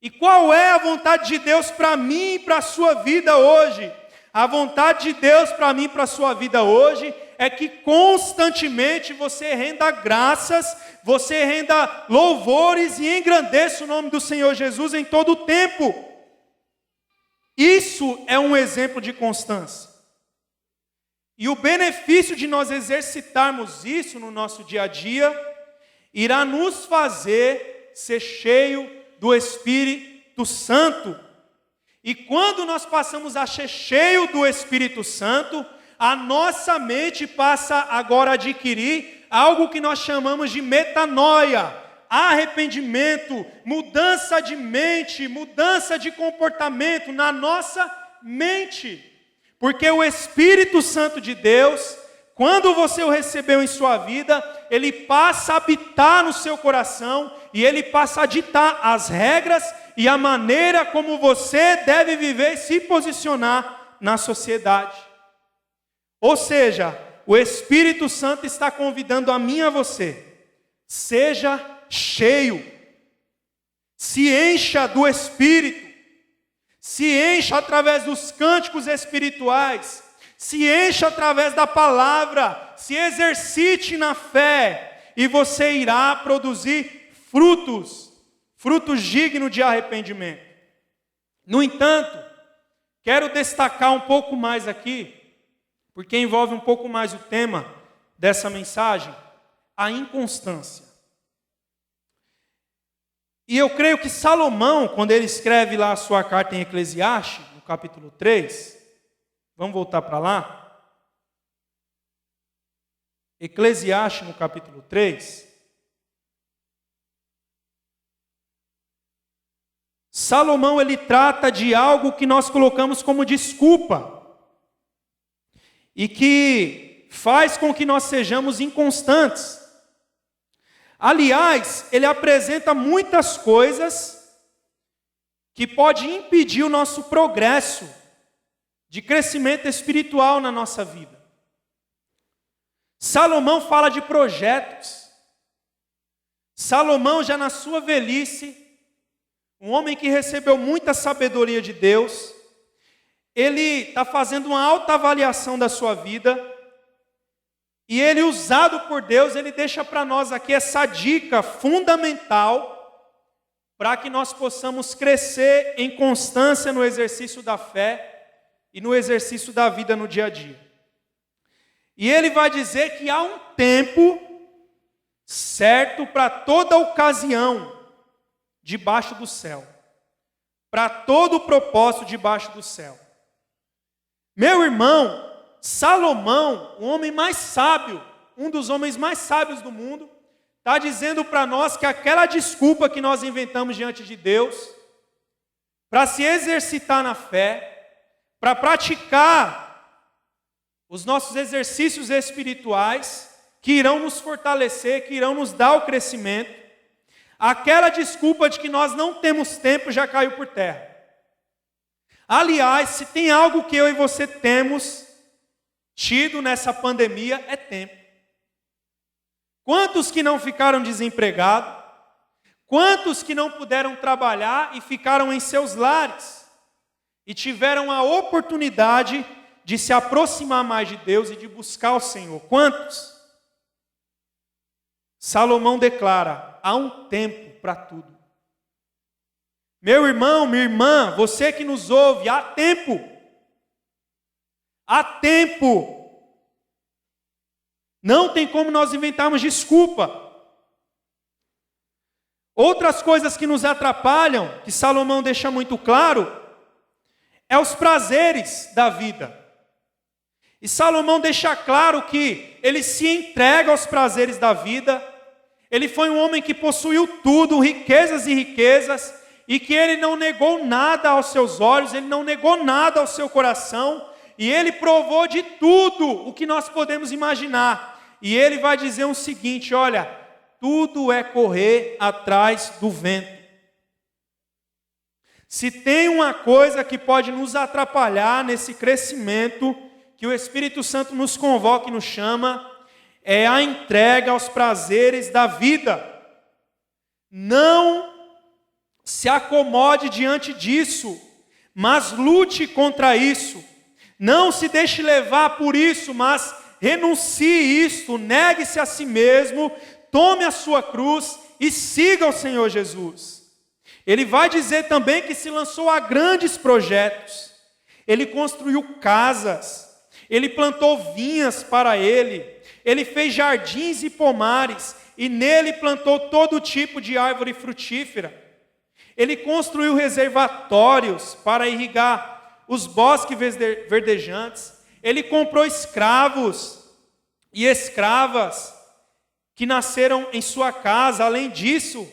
[SPEAKER 3] E qual é a vontade de Deus para mim e para a sua vida hoje? A vontade de Deus para mim e para a sua vida hoje é que constantemente você renda graças, você renda louvores e engrandeça o nome do Senhor Jesus em todo o tempo. Isso é um exemplo de constância. E o benefício de nós exercitarmos isso no nosso dia a dia irá nos fazer ser cheio do Espírito Santo. E quando nós passamos a ser cheio do Espírito Santo, a nossa mente passa agora a adquirir algo que nós chamamos de metanoia, arrependimento, mudança de mente, mudança de comportamento na nossa mente. Porque o Espírito Santo de Deus, quando você o recebeu em sua vida, ele passa a habitar no seu coração e ele passa a ditar as regras e a maneira como você deve viver e se posicionar na sociedade. Ou seja, o Espírito Santo está convidando a mim e a você. Seja cheio. Se encha do Espírito. Se encha através dos cânticos espirituais. Se encha através da palavra. Se exercite na fé. E você irá produzir frutos dignos de arrependimento. No entanto, quero destacar um pouco mais aqui, porque envolve um pouco mais o tema dessa mensagem, a inconstância. E eu creio que Salomão, quando ele escreve lá a sua carta em Eclesiastes, no capítulo 3, vamos voltar para lá? Eclesiastes, no capítulo 3, Salomão, ele trata de algo que nós colocamos como desculpa e que faz com que nós sejamos inconstantes. Aliás, ele apresenta muitas coisas que podem impedir o nosso progresso de crescimento espiritual na nossa vida. Salomão fala de projetos. Salomão, já na sua velhice, um homem que recebeu muita sabedoria de Deus, ele está fazendo uma autoavaliação da sua vida, e ele, usado por Deus, ele deixa para nós aqui essa dica fundamental, para que nós possamos crescer em constância no exercício da fé, e no exercício da vida no dia a dia. E ele vai dizer que há um tempo certo para toda ocasião, debaixo do céu, para todo o propósito debaixo do céu. Meu irmão, Salomão, o homem mais sábio, um dos homens mais sábios do mundo, está dizendo para nós que aquela desculpa que nós inventamos diante de Deus, para se exercitar na fé, para praticar os nossos exercícios espirituais, que irão nos fortalecer, que irão nos dar o crescimento, aquela desculpa de que nós não temos tempo já caiu por terra. Aliás, se tem algo que eu e você temos tido nessa pandemia, é tempo. Quantos que não ficaram desempregados? Quantos que não puderam trabalhar e ficaram em seus lares? E tiveram a oportunidade de se aproximar mais de Deus e de buscar o Senhor. Quantos? Salomão declara, há um tempo para tudo. Meu irmão, minha irmã, você que nos ouve, há tempo. Há tempo. Não tem como nós inventarmos desculpa. Outras coisas que nos atrapalham, que Salomão deixa muito claro, é os prazeres da vida. E Salomão deixa claro que ele se entrega aos prazeres da vida. Ele foi um homem que possuiu tudo, riquezas e riquezas, e que ele não negou nada aos seus olhos, ele não negou nada ao seu coração, e ele provou de tudo o que nós podemos imaginar. E ele vai dizer o seguinte, olha, tudo é correr atrás do vento. Se tem uma coisa que pode nos atrapalhar nesse crescimento, que o Espírito Santo nos convoca e nos chama, é a entrega aos prazeres da vida. Não se acomode diante disso, mas lute contra isso. Não se deixe levar por isso, mas renuncie isso, negue-se a si mesmo, tome a sua cruz e siga o Senhor Jesus. Ele vai dizer também que se lançou a grandes projetos. Ele construiu casas, ele plantou vinhas para ele fez jardins e pomares, e nele plantou todo tipo de árvore frutífera. Ele construiu reservatórios para irrigar os bosques verdejantes. Ele comprou escravos e escravas que nasceram em sua casa. Além disso,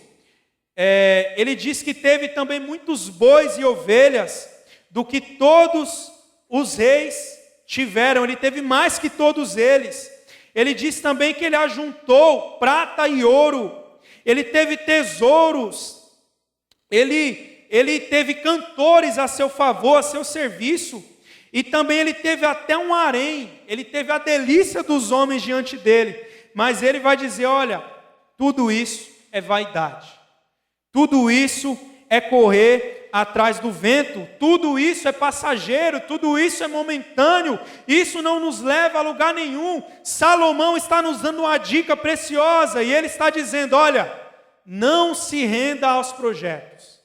[SPEAKER 3] ele diz que teve também muitos bois e ovelhas do que todos os reis tiveram. Ele teve mais que todos eles. Ele diz também que ele ajuntou prata e ouro. Ele teve tesouros. Ele teve cantores a seu favor, a seu serviço. E também ele teve até um harém. Ele teve a delícia dos homens diante dele. Mas ele vai dizer, olha, tudo isso é vaidade. Tudo isso é correr atrás do vento, tudo isso é passageiro, tudo isso é momentâneo, isso não nos leva a lugar nenhum. Salomão está nos dando uma dica preciosa, e ele está dizendo, olha, não se renda aos projetos.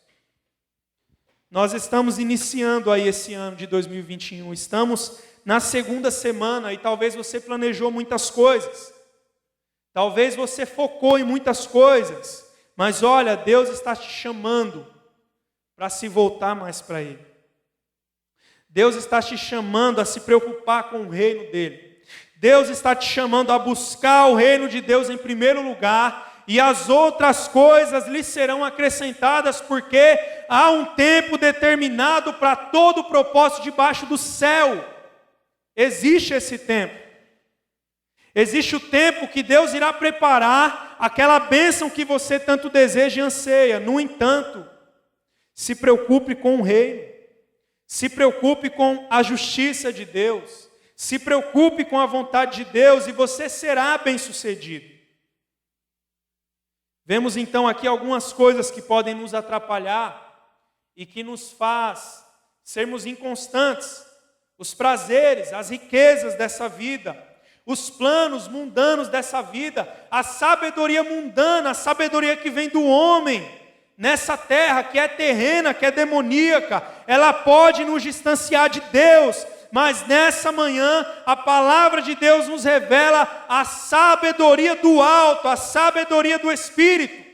[SPEAKER 3] Nós estamos iniciando aí esse ano de 2021, estamos na segunda semana, e talvez você planejou muitas coisas, talvez você focou em muitas coisas, mas olha, Deus está te chamando para se voltar mais para Ele. Deus está te chamando a se preocupar com o reino dEle. Deus está te chamando a buscar o reino de Deus em primeiro lugar, e as outras coisas lhe serão acrescentadas, porque há um tempo determinado para todo o propósito debaixo do céu. Existe esse tempo. Existe o tempo que Deus irá preparar aquela bênção que você tanto deseja e anseia. No entanto, se preocupe com o reino, se preocupe com a justiça de Deus, se preocupe com a vontade de Deus, e você será bem-sucedido. Vemos então aqui algumas coisas que podem nos atrapalhar e que nos faz sermos inconstantes. Os prazeres, as riquezas dessa vida, os planos mundanos dessa vida, a sabedoria mundana, a sabedoria que vem do homem, nessa terra que é terrena, que é demoníaca, ela pode nos distanciar de Deus, mas nessa manhã a palavra de Deus nos revela a sabedoria do alto, a sabedoria do Espírito.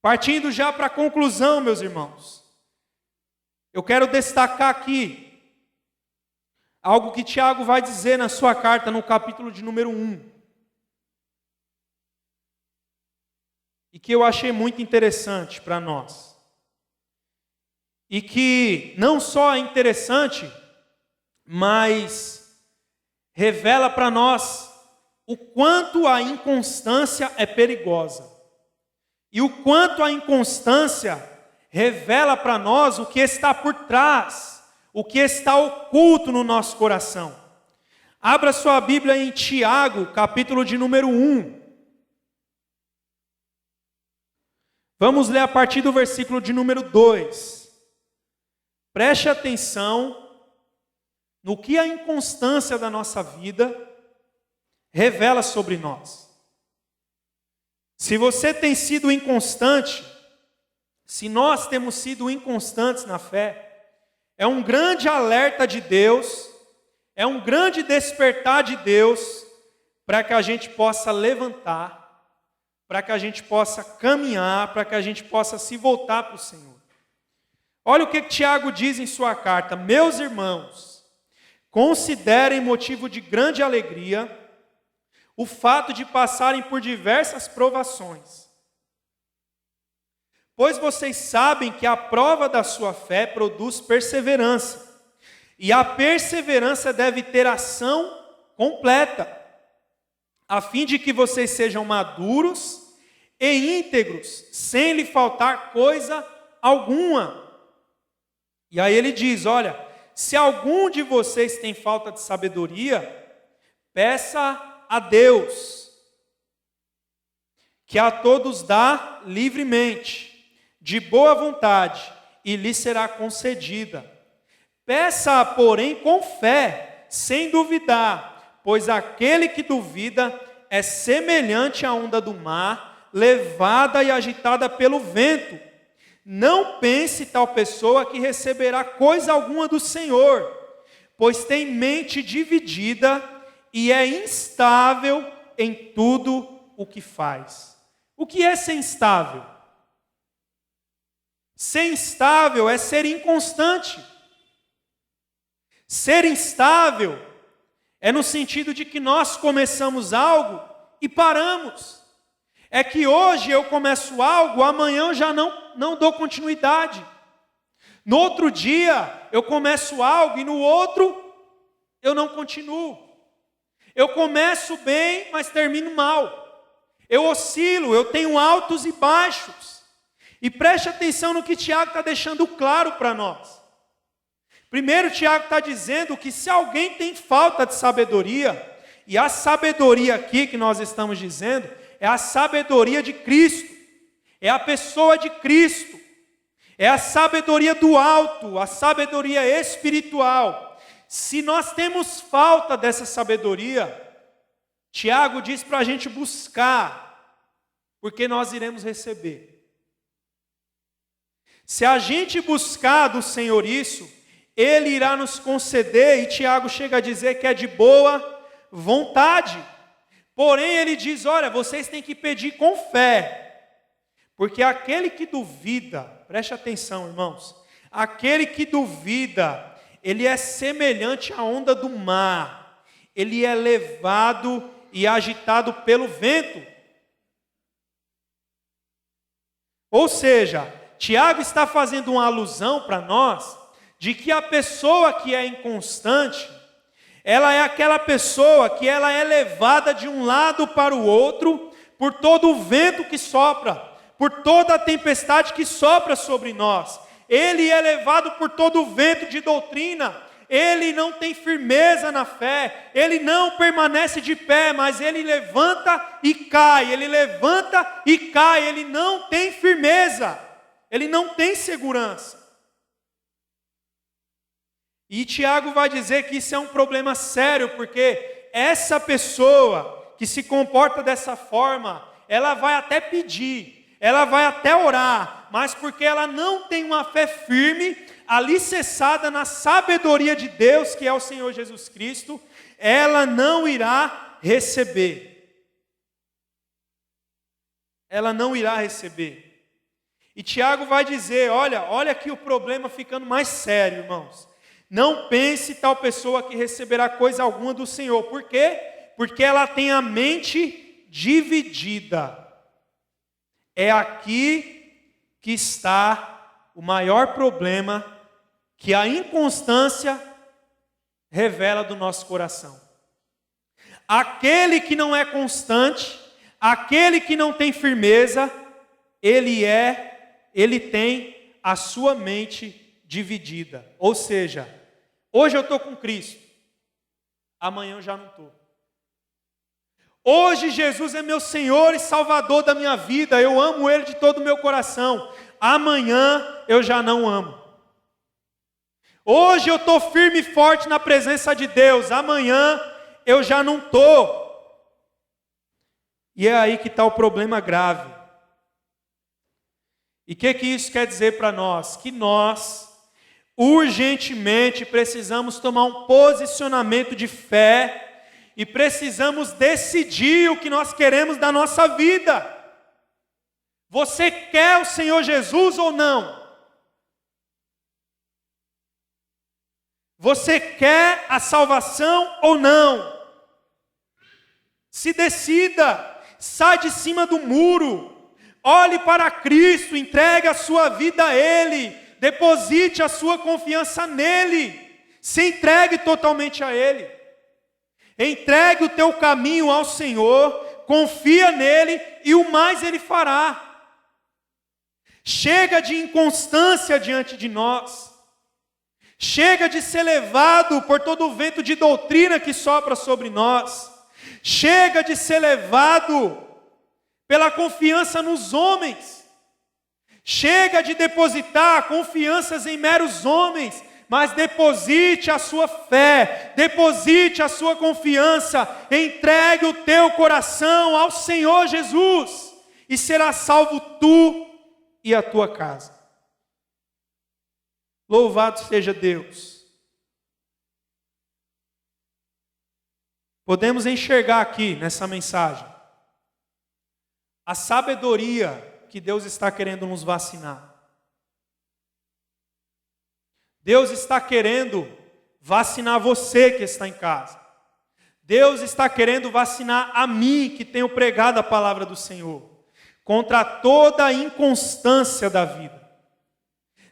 [SPEAKER 3] Partindo já para a conclusão, meus irmãos, eu quero destacar aqui algo que Tiago vai dizer na sua carta, no capítulo de número 1. E que eu achei muito interessante para nós. E que não só é interessante, mas revela para nós o quanto a inconstância é perigosa. E o quanto a inconstância revela para nós o que está por trás, o que está oculto no nosso coração. Abra sua Bíblia em Tiago, capítulo de número 1. Vamos ler a partir do versículo de número 2. Preste atenção no que a inconstância da nossa vida revela sobre nós. Se você tem sido inconstante, se nós temos sido inconstantes na fé, é um grande alerta de Deus, é um grande despertar de Deus, para que a gente possa levantar, para que a gente possa caminhar, para que a gente possa se voltar para o Senhor. Olha o que Tiago diz em sua carta: meus irmãos, considerem motivo de grande alegria o fato de passarem por diversas provações, pois vocês sabem que a prova da sua fé produz perseverança, e a perseverança deve ter ação completa, a fim de que vocês sejam maduros e íntegros, sem lhe faltar coisa alguma. E aí ele diz, olha, se algum de vocês tem falta de sabedoria, peça a Deus, que a todos dá livremente, de boa vontade, e lhe será concedida. Peça-a, porém, com fé, sem duvidar, pois aquele que duvida é semelhante à onda do mar, levada e agitada pelo vento. Não pense tal pessoa que receberá coisa alguma do Senhor, pois tem mente dividida e é instável em tudo o que faz. O que é ser instável? Ser instável é ser inconstante. Ser instável é no sentido de que nós começamos algo e paramos. É que hoje eu começo algo, amanhã eu já não dou continuidade. No outro dia eu começo algo e no outro eu não continuo. Eu começo bem, mas termino mal. Eu oscilo, eu tenho altos e baixos. E preste atenção no que Tiago está deixando claro para nós. Primeiro, Tiago está dizendo que se alguém tem falta de sabedoria, e a sabedoria aqui que nós estamos dizendo, é a sabedoria de Cristo, é a pessoa de Cristo, é a sabedoria do alto, a sabedoria espiritual. Se nós temos falta dessa sabedoria, Tiago diz para a gente buscar, porque nós iremos receber. Se a gente buscar do Senhor isso, Ele irá nos conceder, e Tiago chega a dizer que é de boa vontade. Porém, ele diz, olha, vocês têm que pedir com fé, porque aquele que duvida, preste atenção, irmãos, aquele que duvida, ele é semelhante à onda do mar, ele é levado e agitado pelo vento. Ou seja, Tiago está fazendo uma alusão para nós, de que a pessoa que é inconstante, ela é aquela pessoa que ela é levada de um lado para o outro, por todo o vento que sopra, por toda a tempestade que sopra sobre nós. Ele é levado por todo o vento de doutrina, ele não tem firmeza na fé, ele não permanece de pé, mas ele levanta e cai, ele levanta e cai, ele não tem firmeza, ele não tem segurança. E Tiago vai dizer que isso é um problema sério, porque essa pessoa que se comporta dessa forma, ela vai até pedir, ela vai até orar, mas porque ela não tem uma fé firme, alicerçada na sabedoria de Deus, que é o Senhor Jesus Cristo, ela não irá receber. Ela não irá receber. E Tiago vai dizer, olha aqui o problema ficando mais sério, irmãos. Não pense tal pessoa que receberá coisa alguma do Senhor. Por quê? Porque ela tem a mente dividida. É aqui que está o maior problema que a inconstância revela do nosso coração. Aquele que não é constante, aquele que não tem firmeza, ele tem a sua mente dividida. Ou seja, hoje eu estou com Cristo, amanhã eu já não estou. Hoje Jesus é meu Senhor e Salvador da minha vida, eu amo Ele de todo o meu coração. Amanhã eu já não amo. Hoje eu estou firme e forte na presença de Deus, amanhã eu já não estou. E é aí que está o problema grave. E o que isso quer dizer para nós? Que nós, urgentemente, precisamos tomar um posicionamento de fé e precisamos decidir o que nós queremos da nossa vida. Você quer o Senhor Jesus ou não? Você quer a salvação ou não? Se decida, sai de cima do muro, olhe para Cristo, entregue a sua vida a Ele, deposite a sua confiança nele, se entregue totalmente a Ele. Entregue o teu caminho ao Senhor, confia nele e o mais Ele fará. Chega de inconstância diante de nós. Chega de ser levado por todo o vento de doutrina que sopra sobre nós. Chega de ser levado pela confiança nos homens. Chega de depositar confianças em meros homens, mas deposite a sua fé, deposite a sua confiança, entregue o teu coração ao Senhor Jesus, e será salvo tu e a tua casa. Louvado seja Deus. Podemos enxergar aqui nessa mensagem a sabedoria que Deus está querendo nos vacinar. Deus está querendo vacinar você que está em casa. Deus está querendo vacinar a mim que tenho pregado a palavra do Senhor, contra toda a inconstância da vida.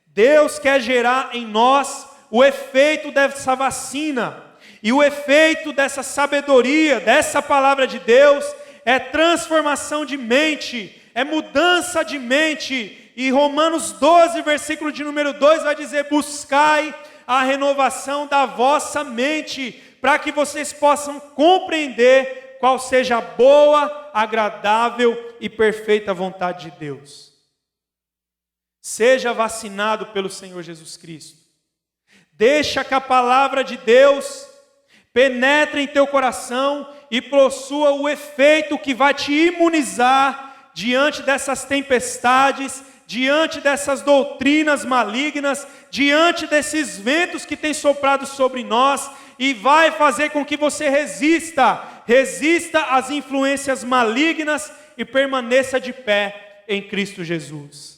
[SPEAKER 3] Deus quer gerar em nós o efeito dessa vacina. E o efeito dessa sabedoria, dessa palavra de Deus, é transformação de mente, é mudança de mente. E Romanos 12, versículo de número 2 vai dizer: buscai a renovação da vossa mente, para que vocês possam compreender qual seja a boa, agradável e perfeita vontade de Deus. Seja vacinado pelo Senhor Jesus Cristo. Deixa que a palavra de Deus penetre em teu coração e possua o efeito que vai te imunizar diante dessas tempestades, diante dessas doutrinas malignas, diante desses ventos que têm soprado sobre nós, e vai fazer com que você resista às influências malignas e permaneça de pé em Cristo Jesus.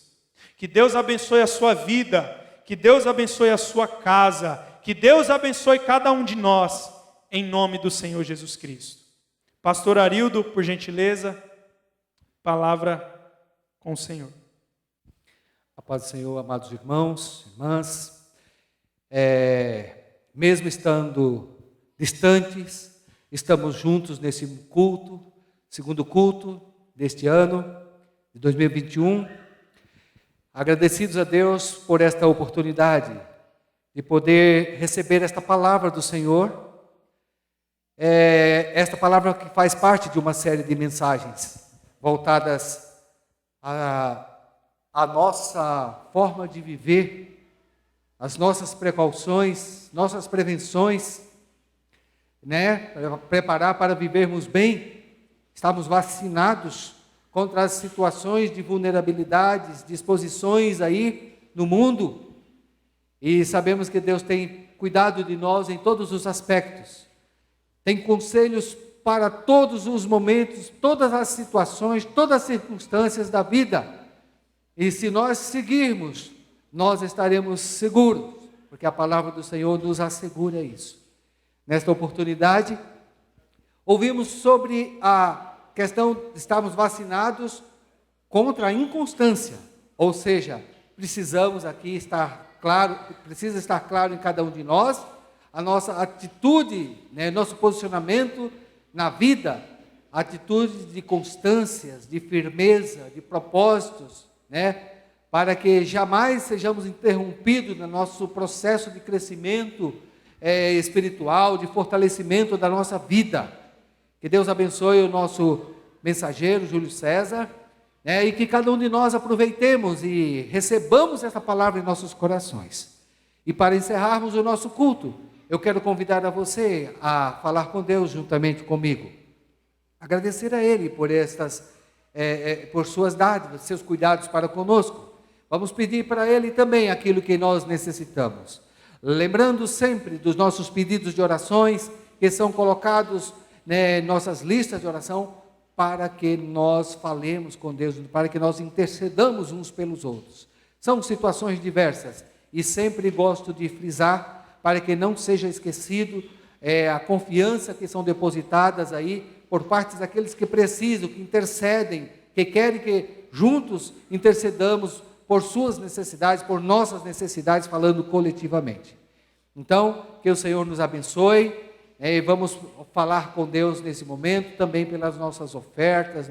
[SPEAKER 3] Que Deus abençoe a sua vida, que Deus abençoe a sua casa, que Deus abençoe cada um de nós, em nome do Senhor Jesus Cristo. Pastor Arildo, por gentileza, palavra com o Senhor.
[SPEAKER 4] A paz do Senhor, amados irmãos, irmãs. Mesmo estando distantes, estamos juntos nesse culto, segundo culto deste ano, de 2021. Agradecidos a Deus por esta oportunidade de poder receber esta palavra do Senhor. Esta palavra que faz parte de uma série de mensagens voltadas à nossa forma de viver, as nossas precauções, nossas prevenções, preparar para vivermos bem, estarmos vacinados contra as situações de vulnerabilidades, de exposições aí no mundo, e sabemos que Deus tem cuidado de nós em todos os aspectos, tem conselhos para todos os momentos, todas as situações, todas as circunstâncias da vida, e se nós seguirmos, nós estaremos seguros, porque a palavra do Senhor nos assegura isso. Nesta oportunidade, ouvimos sobre a questão de estarmos vacinados contra a inconstância, ou seja, precisamos aqui estar claro, precisa estar claro em cada um de nós, a nossa atitude, nosso posicionamento na vida, atitude de constâncias, de firmeza, de propósitos, para que jamais sejamos interrompidos no nosso processo de crescimento espiritual, de fortalecimento da nossa vida. Que Deus abençoe o nosso mensageiro, Júlio César, e que cada um de nós aproveitemos e recebamos essa palavra em nossos corações. E para encerrarmos o nosso culto, eu quero convidar a você a falar com Deus juntamente comigo. Agradecer a Ele por suas dádivas, seus cuidados para conosco. Vamos pedir para Ele também aquilo que nós necessitamos. Lembrando sempre dos nossos pedidos de orações, que são colocados em nossas listas de oração, para que nós falemos com Deus, para que nós intercedamos uns pelos outros. São situações diversas, e sempre gosto de frisar, para que não seja esquecido a confiança que são depositadas aí, por parte daqueles que precisam, que intercedem, que querem que juntos intercedamos por suas necessidades, por nossas necessidades, falando coletivamente. Então, que o Senhor nos abençoe, e vamos falar com Deus nesse momento, também pelas nossas ofertas,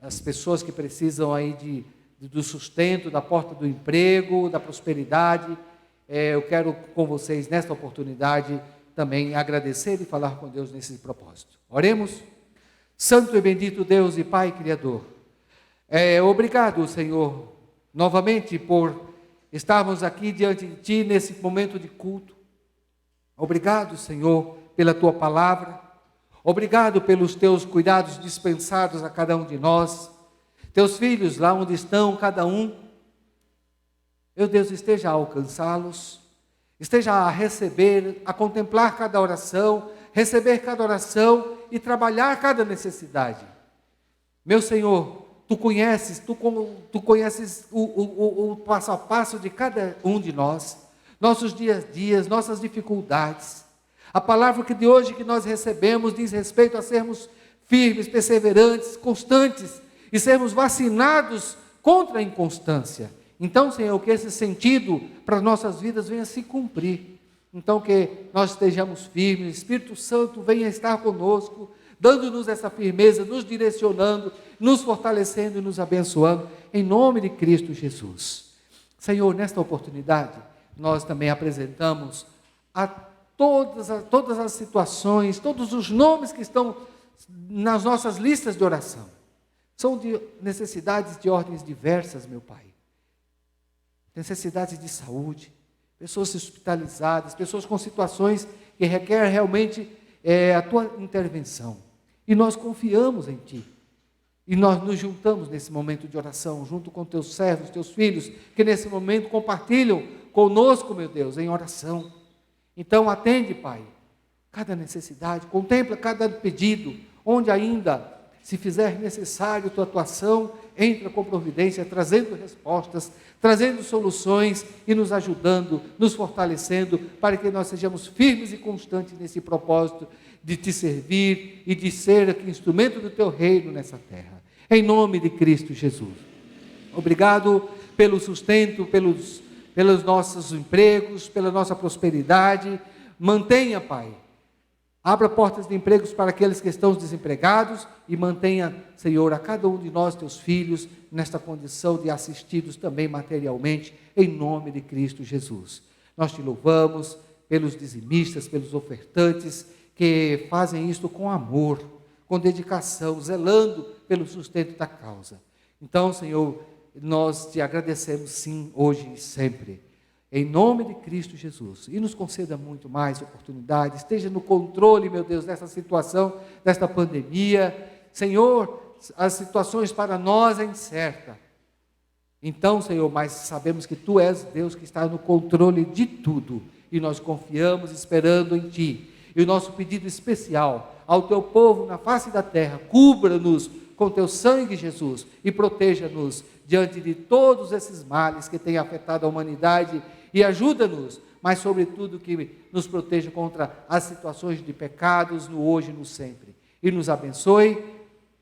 [SPEAKER 4] as pessoas que precisam aí do sustento, da porta do emprego, da prosperidade. Eu quero com vocês, nesta oportunidade, também agradecer e falar com Deus nesse propósito. Oremos. Santo e bendito Deus e Pai Criador, obrigado, Senhor, novamente por estarmos aqui diante de Ti nesse momento de culto. Obrigado, Senhor, pela Tua palavra. Obrigado pelos Teus cuidados dispensados a cada um de nós. Teus filhos, lá onde estão, cada um, meu Deus, esteja a alcançá-los, esteja a receber, a contemplar cada oração, receber cada oração e trabalhar cada necessidade. Meu Senhor, Tu conheces o passo a passo de cada um de nós, nossos dias a dias, nossas dificuldades. A palavra de hoje que nós recebemos diz respeito a sermos firmes, perseverantes, constantes e sermos vacinados contra a inconstância. Então, Senhor, que esse sentido para nossas vidas venha se cumprir. Então, que nós estejamos firmes, o Espírito Santo venha estar conosco, dando-nos essa firmeza, nos direcionando, nos fortalecendo e nos abençoando, em nome de Cristo Jesus. Senhor, nesta oportunidade, nós também apresentamos a todas as situações, todos os nomes que estão nas nossas listas de oração. São de necessidades de ordens diversas, meu Pai. Necessidades de saúde, pessoas hospitalizadas, pessoas com situações que requerem realmente a Tua intervenção. E nós confiamos em Ti. E nós nos juntamos nesse momento de oração, junto com Teus servos, Teus filhos, que nesse momento compartilham conosco, meu Deus, em oração. Então atende, Pai, cada necessidade, contempla cada pedido, onde ainda se fizer necessário Tua atuação, entra com providência, trazendo respostas, trazendo soluções e nos ajudando, nos fortalecendo, para que nós sejamos firmes e constantes nesse propósito de Te servir e de ser aqui instrumento do Teu reino nessa terra. Em nome de Cristo Jesus. Obrigado pelo sustento, pelos nossos empregos, pela nossa prosperidade. Mantenha, Pai, abra portas de empregos para aqueles que estão desempregados e mantenha, Senhor, a cada um de nós, Teus filhos, nesta condição de assistidos também materialmente, em nome de Cristo Jesus. Nós Te louvamos pelos dizimistas, pelos ofertantes, que fazem isto com amor, com dedicação, zelando pelo sustento da causa. Então, Senhor, nós Te agradecemos sim, hoje e sempre, em nome de Cristo Jesus, e nos conceda muito mais oportunidades, esteja no controle, meu Deus, dessa situação, desta pandemia. Senhor, as situações para nós é incerta. Então, Senhor, mas sabemos que Tu és Deus que está no controle de tudo, e nós confiamos esperando em Ti. E o nosso pedido especial ao Teu povo na face da terra, cubra-nos com Teu sangue, Jesus, e proteja-nos diante de todos esses males que têm afetado a humanidade, e ajuda-nos, mas sobretudo que nos proteja contra as situações de pecados no hoje e no sempre. E nos abençoe,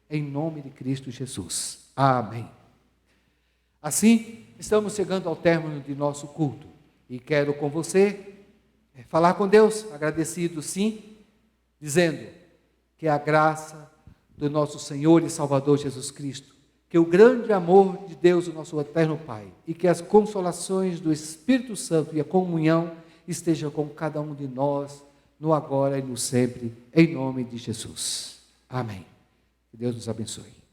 [SPEAKER 4] em nome de Cristo Jesus. Amém. Assim, estamos chegando ao término de nosso culto, e quero com você falar com Deus, agradecido sim, dizendo que a graça do nosso Senhor e Salvador Jesus Cristo Que o grande amor de Deus, o nosso eterno Pai, e que as consolações do Espírito Santo e a comunhão estejam com cada um de nós, no agora e no sempre, em nome de Jesus. Amém. Que Deus nos abençoe.